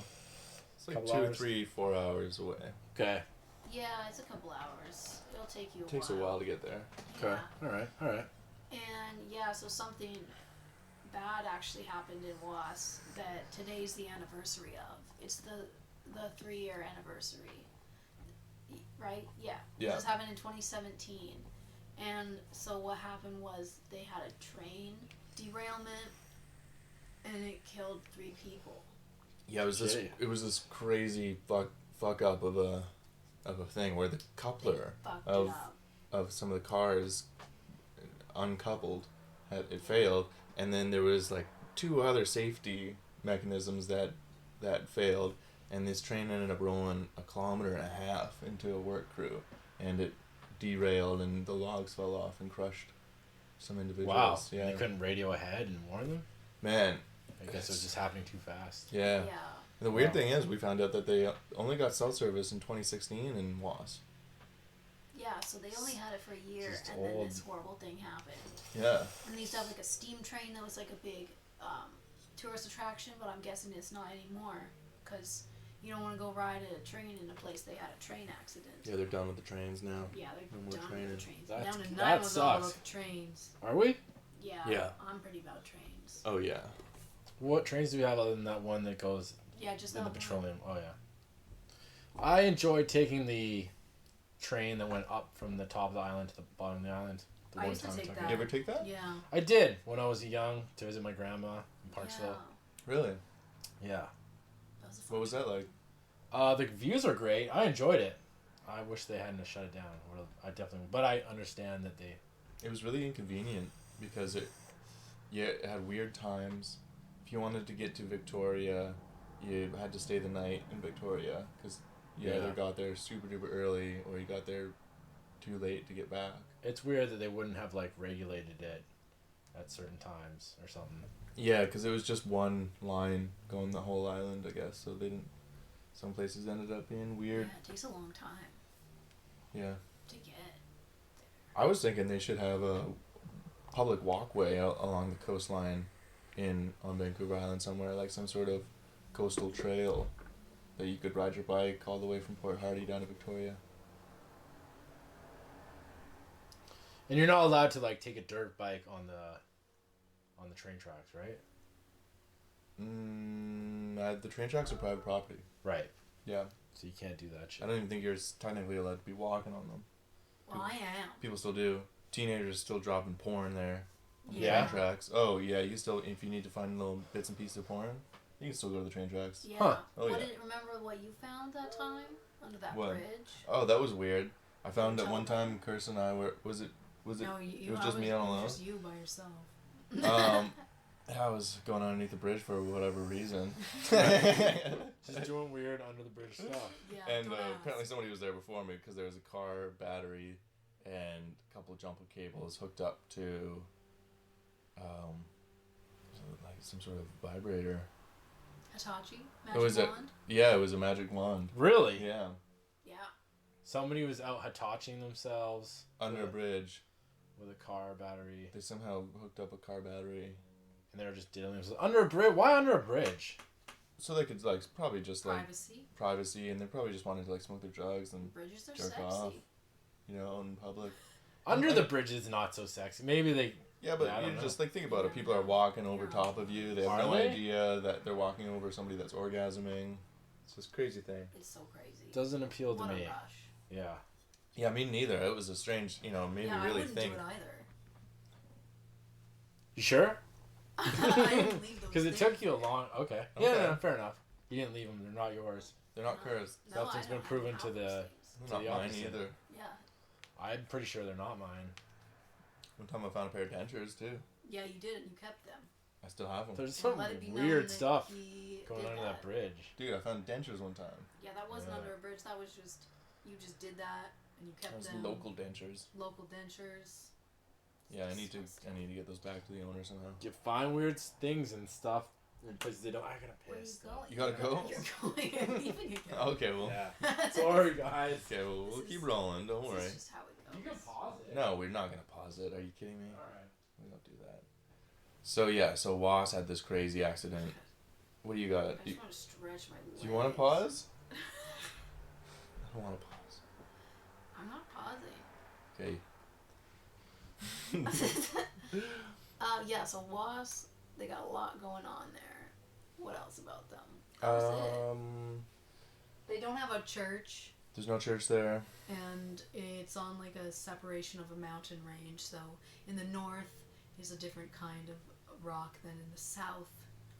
It's like Couple 2, hours. 3, 4 hours away. Okay. Yeah, it's a couple hours. It'll take you a It takes while. a while to get there. Okay. Yeah. Alright. And yeah, so something bad actually happened in Was that today's the anniversary of. It's the 3-year anniversary. Right? Yeah. Yeah. This happened in 2017. And so what happened was they had a train derailment and it killed 3 people. Yeah, it was Gee. this crazy fuck up of a thing where the coupler Fucked of it up. of some of the cars uncoupled it failed, and then there was like 2 other safety mechanisms that failed, and this train ended up rolling 1.5 kilometers into a work crew, and it derailed and the logs fell off and crushed some individuals. Wow. Yeah. They couldn't radio ahead and warn them? Man. I guess it was just happening too fast. Yeah. Yeah. The weird thing is, we found out that they only got cell service in 2016 in Was. Yeah, so they only had it for a year, Just and then old. this horrible thing happened. Yeah. And they used to have like a steam train that was like a big tourist attraction, but I'm guessing it's not anymore because you don't want to go ride a train in a place they had a train accident. Yeah, they're done with the trains now. Yeah, they're No more done training. with the trains. That's- Down in that Niagara sucks. with trains. Are we? Yeah, Yeah. I'm pretty about trains. Oh, yeah. What trains do we have other than that one that goes Yeah, just in the that one. petroleum? Oh, yeah. I enjoyed taking the train that went up from the top of the island to the bottom of the island. The I one used to time take took that. it. You ever take that? Yeah. I did when I was young to visit my grandma in Parksville. Really? Yeah. That was a fun What was that like? The views are great. I enjoyed it. I wish they hadn't shut it down. I definitely, but I understand that they. It was really inconvenient because it had weird times. If you wanted to get to Victoria, you had to stay the night in Victoria because you Yeah. either got there super duper early or you got there too late to get back. It's weird that they wouldn't have like regulated it at certain times or something. Yeah, because it was just one line going the whole island, I guess. So they didn't. Some places ended up being weird. Yeah, it takes a long time Yeah. to get. I was thinking they should have a public walkway out along the coastline on Vancouver Island somewhere, like some sort of coastal trail that you could ride your bike all the way from Port Hardy down to Victoria. And you're not allowed to like take a dirt bike on the train tracks, right? The train tracks are private property. Right. Yeah. So you can't do that I shit. don't even think you're technically allowed to be walking on them. Well, I am. People still do. Teenagers still dropping porn there. On the Yeah. train tracks. Oh, yeah, you can still, if you need to find little bits and pieces of porn, you can still go to the train tracks. Yeah. Huh. Oh, What yeah. remember what you found that time under that What? bridge? Oh, that was weird. I found Tell that one me. time Kirsten and I were, was it, No, you. it was just me all alone? Just you by yourself. I was going underneath the bridge for whatever reason. Just doing weird under the bridge stuff. Yeah. And don't ask. apparently somebody was there before me because there was a car battery and a couple of jumper cables hooked up to like some sort of vibrator. Hitachi It was magic wand. Yeah, it was a magic wand. Really? Yeah, Yeah. Somebody was out Hitaching themselves under a bridge. with a car battery, They somehow hooked up a car battery. and they were just dealing with under a bridge. Why under a bridge? So they could like probably just like Privacy. and they probably just wanted to like smoke their drugs and Bridges are jerk sexy. off. In public. Under the bridge is not so sexy. Maybe they. Yeah, but Yeah, I don't you know. just like think about it. People are walking over Yeah. top of you. They have Are no they? idea that they're walking over somebody that's orgasming. It's this crazy thing. It's so crazy. Doesn't appeal to What me. a rush. Yeah. Yeah, me neither. It was a strange, made Yeah, me I really wouldn't think. do it either. You sure? I didn't leave those Because it things. took you a long. Okay. Okay. Yeah, no, fair enough. You didn't leave them. They're not yours. They're not cursed. No, Something's I been don't proven have to those the- things. They're To not the mine opposite. either. Yeah. I'm pretty sure they're not mine. One time I found a pair of dentures too. Yeah, you did, and you kept them. I still have them. There's And some let it be known weird that stuff he going did under that bridge. Dude, I found dentures one time. Yeah, that wasn't Yeah. under a bridge. That was just you just did that, and you kept Those them. local dentures. Local dentures. Yeah, I need to Disgusting. get those back to the owner somehow. You find weird things and stuff in places they don't. I gotta Where are you piss. though. going? You gotta go? You're going. You're leaving again. Okay, well. Yeah. Sorry, guys. Okay, well, we'll This keep is- rolling. Don't This worry. is just how it goes. You can pause it. No, we're not gonna pause it. Are you kidding me? Alright. We don't do that. So yeah, so Was had this crazy accident. What do you got? I Do just want to stretch my legs. you want to pause? I don't want to pause. I'm not pausing. Okay. Yeah, so WAS, they got a lot going on there. What else about them? That was it. They don't have a church, There's no church there. and it's on like a separation of a mountain range. So in the north is a different kind of rock than in the south,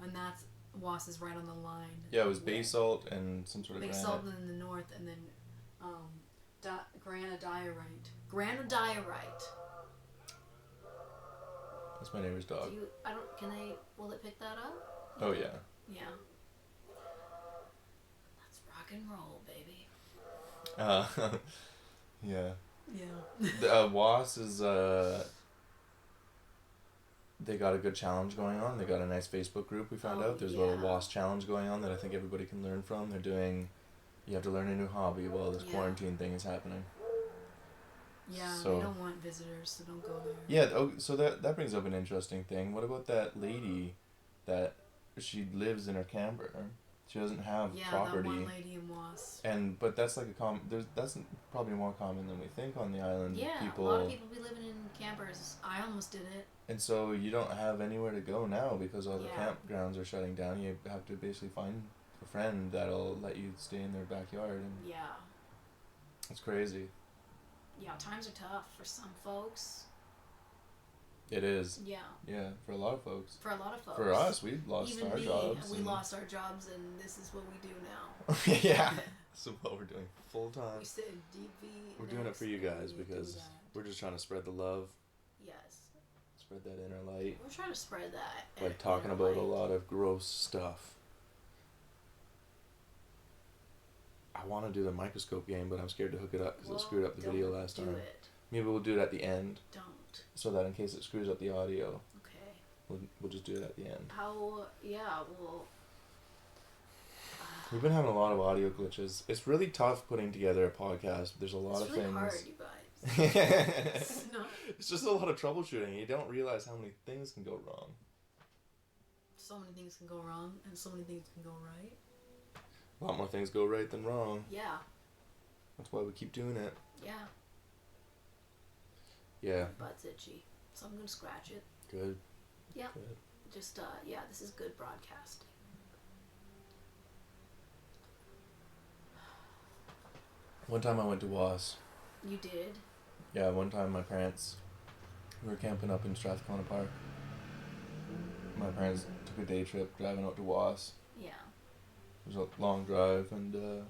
and that's WAS is right on the line. Yeah, it was basalt and some sort of Basalt granite. in the north, and then granodiorite. Granodiorite. That's my neighbor's dog. Will it pick that up? Oh yeah. Yeah. Let's rock and roll, baby. Yeah. Yeah. The WAS is they got a good challenge going on. They got a nice Facebook group. We found out there's a little WAS challenge going on that I think everybody can learn from. They're doing. You have to learn a new hobby while this quarantine thing is happening. Yeah, So, they don't want visitors, so don't go there. Yeah, so that brings up an interesting thing. What about that lady that she lives in her camper? She doesn't have property. Yeah, that one lady in Was. But that's like that's probably more common than we think on the island. Yeah, people, a lot of people be living in campers. I almost did it. And so you don't have anywhere to go now because all the campgrounds are shutting down. You have to basically find a friend that'll let you stay in their backyard. And it's crazy. Yeah, times are tough for some folks. It is. Yeah. Yeah, for a lot of folks. For a lot of folks. For us, we lost our jobs. We lost our jobs, and this is what we do now. Yeah. So what we're doing full time. We said DV. We're doing it for you guys because we're just trying to spread the love. Yes. Spread that inner light. We're trying to spread that. By talking about a lot of gross stuff. I want to do the microscope game, but I'm scared to hook it up because it screwed up the video last time. Maybe we'll do it at the end. Don't. So that in case it screws up the audio. Okay. We'll just do it at the end. Well. We've been having a lot of audio glitches. It's really tough putting together a podcast. There's a lot of really things. It's really hard, you guys. It's just a lot of troubleshooting. You don't realize how many things can go wrong. So many things can go wrong, and so many things can go right. A lot more things go right than wrong. Yeah. That's why we keep doing it. Yeah. Yeah. My butt's itchy, so I'm gonna scratch it. Good. Yeah. Good. Just this is good broadcasting. One time I went to Was. You did? Yeah, one time my parents, we were camping up in Strathcona Park. My parents took a day trip driving out to Was. Yeah. It was a long drive and it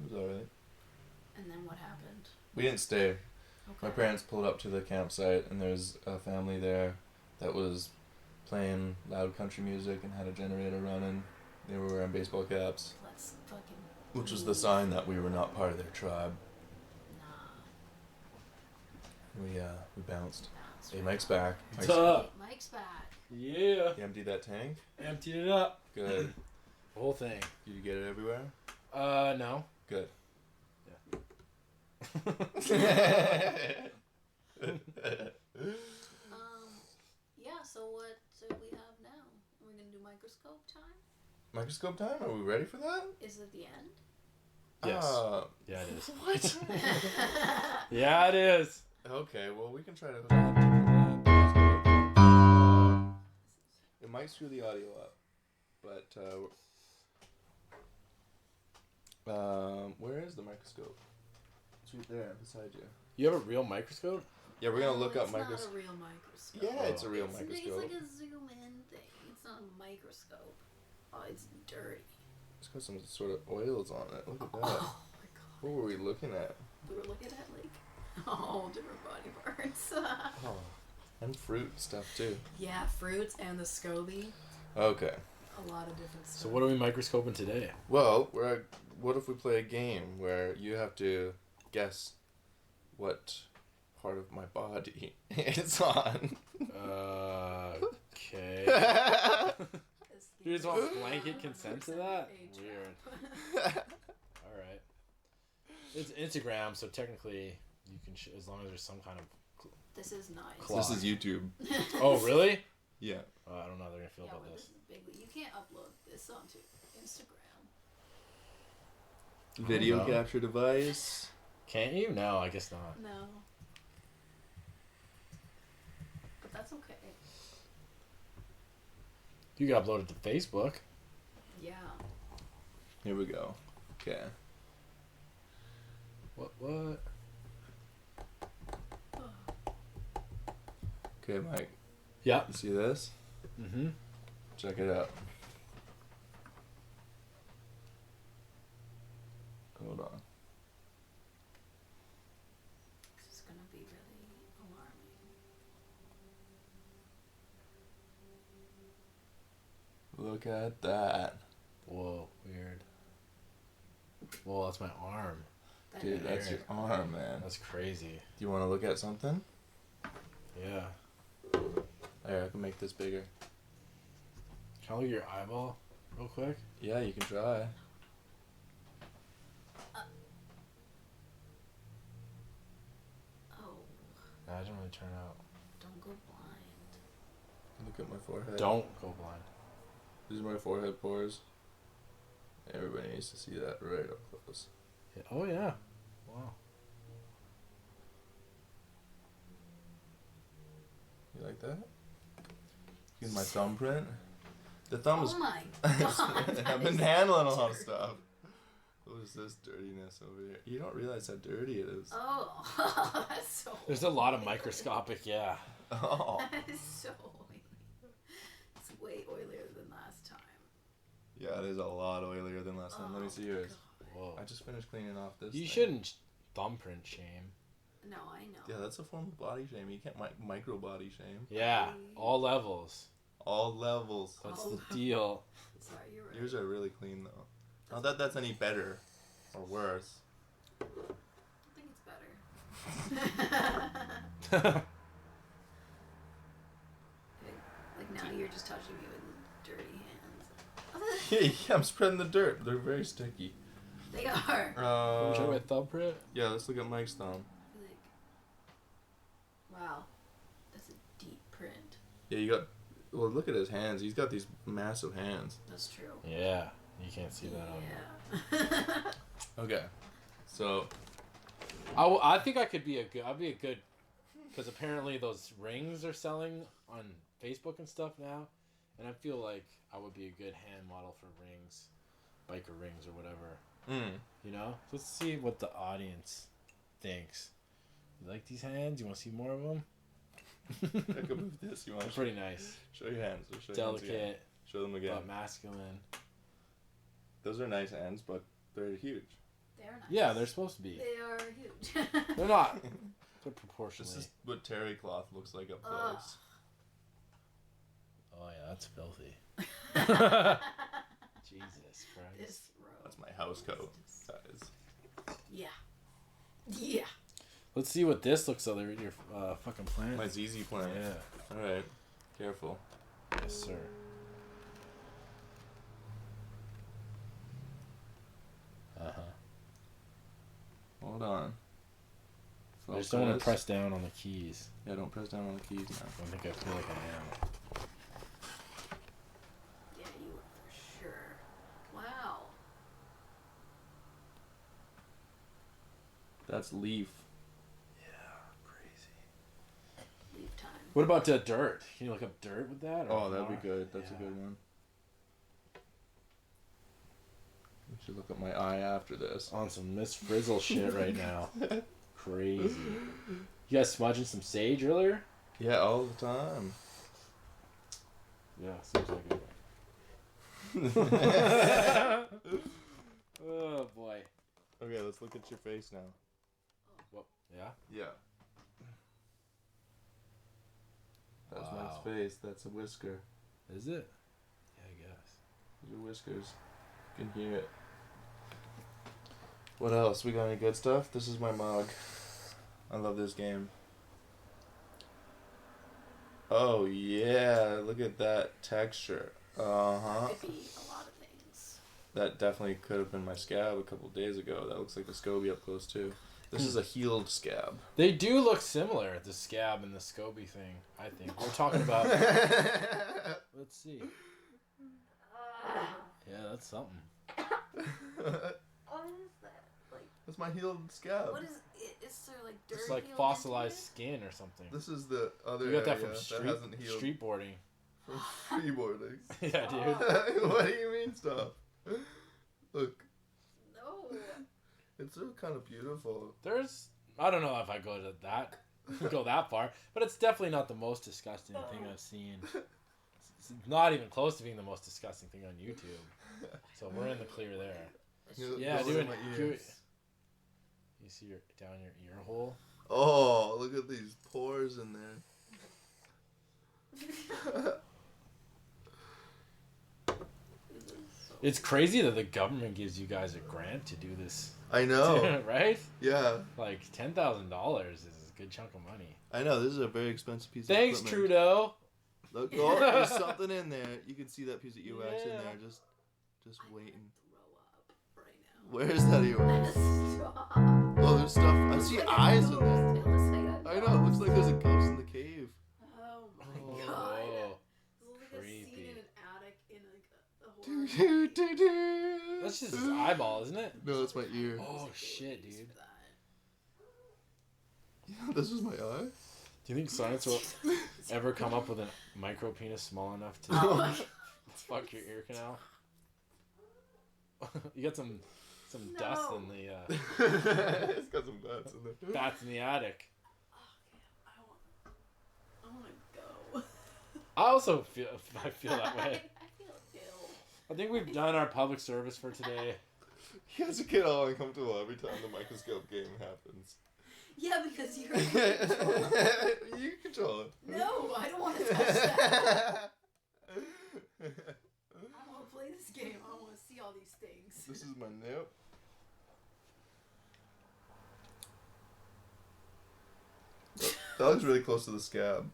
was alright. And then what happened? We didn't stay. Okay. My parents pulled up to the campsite and there's a family there that was playing loud country music and had a generator running. They were wearing baseball caps. Let's fucking... Which was the sign that we were not part of their tribe. Nah. We bounced. Hey, Mike's back. What's up? Mike's back. Yeah. You emptied that tank? Emptied it up. Good. The whole thing. Did you get it everywhere? No. Good. Yeah, so what do we have now? Are we going to do microscope time? Microscope time? Are we ready for that? Is it the end? Yes. Yeah, it is. What? Yeah, it is. Okay, well, we can try to... It might screw the audio up, but, where is the microscope? It's right there, beside you. You have a real microscope? Yeah, we're gonna look up microscope. microscope. It's not a real microscope. Yeah, it's a real microscope. It's like a zoom in thing. It's not a microscope. Oh, it's dirty. It's got some sort of oils on it. Look at that. Oh my god. What were we looking at? We were looking at like different body parts. Oh, and fruit stuff too. Yeah, fruits and the SCOBY. Okay. A lot of different stuff. So what are we microscoping today? Well, what if we play a game where you have to guess what part of my body it's on? Okay. You just want blanket consent to that? Weird. Alright. It's Instagram, so technically you can, as long as there's some kind of... This is nice. This is YouTube. Oh, really? Yeah. I don't know how they're going to feel about This this. is big. You can't upload this onto Instagram. Video no. capture device. Can't you? No, I guess not. No. But that's okay. You can upload it to Facebook. Yeah. Here we go. Okay. What? Okay, Mike. Yeah. You see this? Mm-hmm. Check it out. Hold on. This is gonna be really alarming. Look at that. Whoa, weird. Whoa, that's my arm. Dude, that's your arm, man. That's crazy. Do you want to look at something? Yeah. There, I can make this bigger. Can I look at your eyeball real quick? Yeah, you can try. Oh, Nah, it didn't really turn out. don't go blind. Look at my forehead. Don't go blind. These are my forehead pores. Everybody needs to see that right up close. Yeah. Oh, yeah. Wow. You like that? Use my thumbprint. The thumb is. Oh my god. I've been handling a lot of stuff. What is this dirtiness over here? You don't realize how dirty it is. Oh, that's so. There's a lot of microscopic, yeah. Oh. That is so oily. It's way oilier than last time. Yeah, it is a lot oilier than last time. Let me see yours. Whoa. I just finished cleaning off this. You thing. shouldn't thumbprint shame. No, I know. Yeah, that's a form of body shame. You can't micro body shame. Yeah, all levels. All levels. That's All the deal. Sorry, you're right. Yours are really clean though. Not that that's any better or worse. I think it's better. Like now you're just touching me with dirty hands. Yeah, I'm spreading the dirt. They're very sticky. They are. Show my thumbprint? Yeah, let's look at Mike's thumb. Like, wow, that's a deep print. Yeah, you got. Well, look at his hands. He's got these massive hands. That's true. Yeah, you can't see that on Yeah. Okay, so I think I could be I'd be a good, because apparently those rings are selling on Facebook and stuff now, and I feel like I would be a good hand model for rings, biker rings or whatever. You know? Let's see what the audience thinks. You like these hands? You want to see more of them? I could move this. You want They're to pretty nice. show your hands? Or show your hands again. Delicate, Show them again. but masculine. Those are nice hands, but they're huge. They're nice. Yeah, they're supposed to be. They are huge. They're not. They're This proportionally. is what terry cloth looks like up Ugh. close. Oh yeah, that's filthy. Jesus Christ. This row. That's my house coat. That is. Yeah. Yeah. Let's see what this looks like. Your fucking plant. My ZZ plant. Yeah. All right. Careful. Yes, sir. Hold on. I just don't want to Focus. press down on the keys. Yeah, don't press down on the keys now. I think I feel like I am. Yeah, you are for sure. Wow. That's leaf. Leave time. What about dirt? Can you look up dirt with that? Oh, that'd be good. That's Yeah. a good one. We should look at my eye after this. On some Miss Frizzle shit right now. Crazy. You guys smudging some sage earlier? Yeah, all the time. Yeah, seems like it. Oh boy. Okay, let's look at your face now. What? Yeah. Yeah. That's Wow. Mike's face. That's a whisker. Is it? Yeah, I guess. Those are whiskers. You can hear it. What else? We got any good stuff? This is my mug. I love this game. Oh yeah, look at that texture. Uh-huh. Could be a lot of things. That definitely could have been my scab a couple days ago. That looks like the SCOBY up close too. This is a healed scab. They do look similar, the scab and the SCOBY thing, I think. We're talking about... Let's see. Yeah, that's something. What is that? Like, That's my healed scab. what is it? Is there like dirt? It's like healed fossilized into skin or something. This is the other You got that area from that hasn't healed streetboarding. from freeboarding. Yeah, dude. Oh. What do you mean stop? Look, it? No. it's so kind of beautiful. There's... I don't know if I go that far, but it's definitely not the most disgusting thing I've seen. It's not even close to being the most disgusting thing on YouTube. So we're in the clear there. Yeah, Look dude. at my ears. You see down your ear hole? Oh, look at these pores in there. It's crazy that the government gives you guys a grant to do this. I know. Right? Yeah. Like $10,000 is a good chunk of money. I know. This is a very expensive piece Thanks, of equipment. Trudeau. Look, oh, there's something in there. You can see that piece of earwax in Yeah. there. Just waiting. Throw up right now. Where's that earwax? Stop. Oh, there's stuff. I see Like a eyes in ghost. there. It looks like a I know. It looks like there's a ghost in the cave. Oh my Oh. god. This looks like a scene Creepy. in an attic in like a horror movie. That's just his eyeball, isn't it? No, that's my ear. Oh, shit, dude. Yeah, this was my eye. Do you think science will ever come up with a micro penis small enough to Oh my fuck your ear canal? You got some dust in the It's got some bats in there. bats in the attic. I want to go. I also feel that way. I feel ill. I think we've done our public service for today. You guys get all uncomfortable every time the microscope game happens. Yeah, because you're in control. You control it. No, I don't want to touch that. I want to play this game. I want to see all these things. This is my nip. That looks really close to the scab.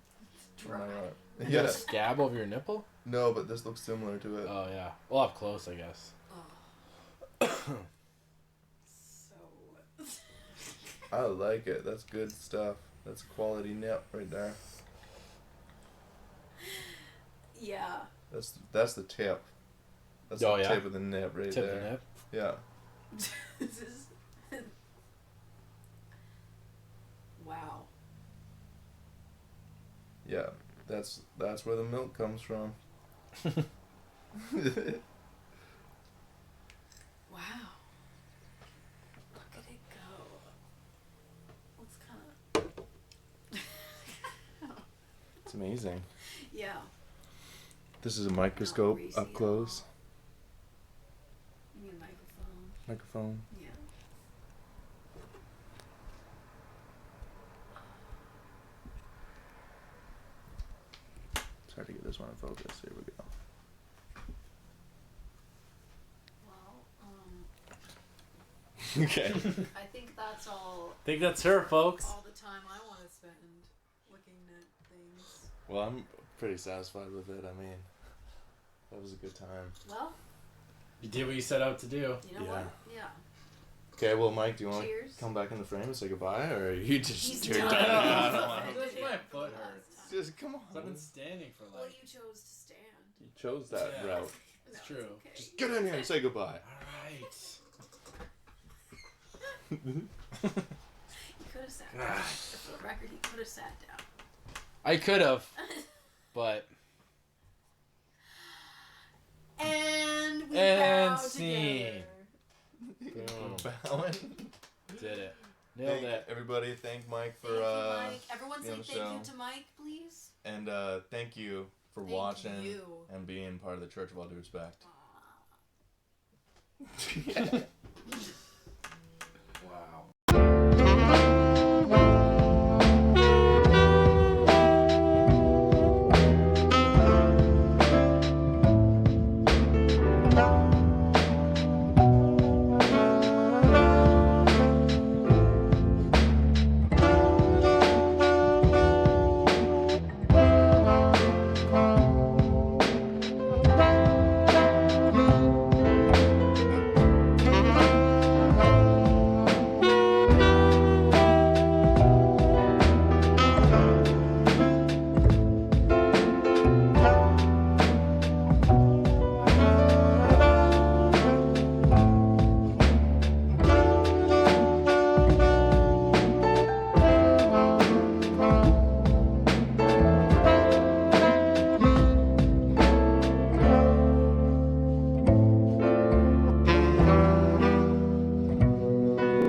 On my arm. You Yeah. got a scab over your nipple? No, but this looks similar to it. Oh, yeah. Well, up close, I guess. So. I like it. That's good stuff. That's quality nip right there. Yeah. That's the tip. That's Oh, the yeah? tip of the nip right Tip there. the nip. Yeah. This is. Wow. Yeah. That's where the milk comes from. Wow. Look at it go. Looks kind of. It's amazing. Yeah. This is a microscope greasy up at close. You mean microphone? Microphone. Yeah. It's hard to get this one in focus. Here we go. Well, Okay. I think that's all. I think that's her, folks. All the time I want to spend looking at things. Well, I'm pretty satisfied with it. I mean, that was a good time. Well, You did what you set out to do. you know Yeah. what? Yeah. Okay, well, Mike, do you want to Cheers. come back in the frame and say goodbye, or are you just He's tear done. down? I don't I want did Just it my the foot last hurts. time. Just come on. I've been standing for Well, like. you chose to stand. You chose that Yeah. route. No, It's it's true. okay. Just get in here and say goodbye. Alright. He could have sat down. For the record, he could have sat down. I could have, but. And we And bow scene. together. Boom. Bowing. Did it. Nailed it. Everybody, thank Mike for Thank you, Mike. Everyone being say on the thank you show. to Mike, please. And thank you for Thank watching you. and being part of the Church of All Due Respect. Aw. Yeah.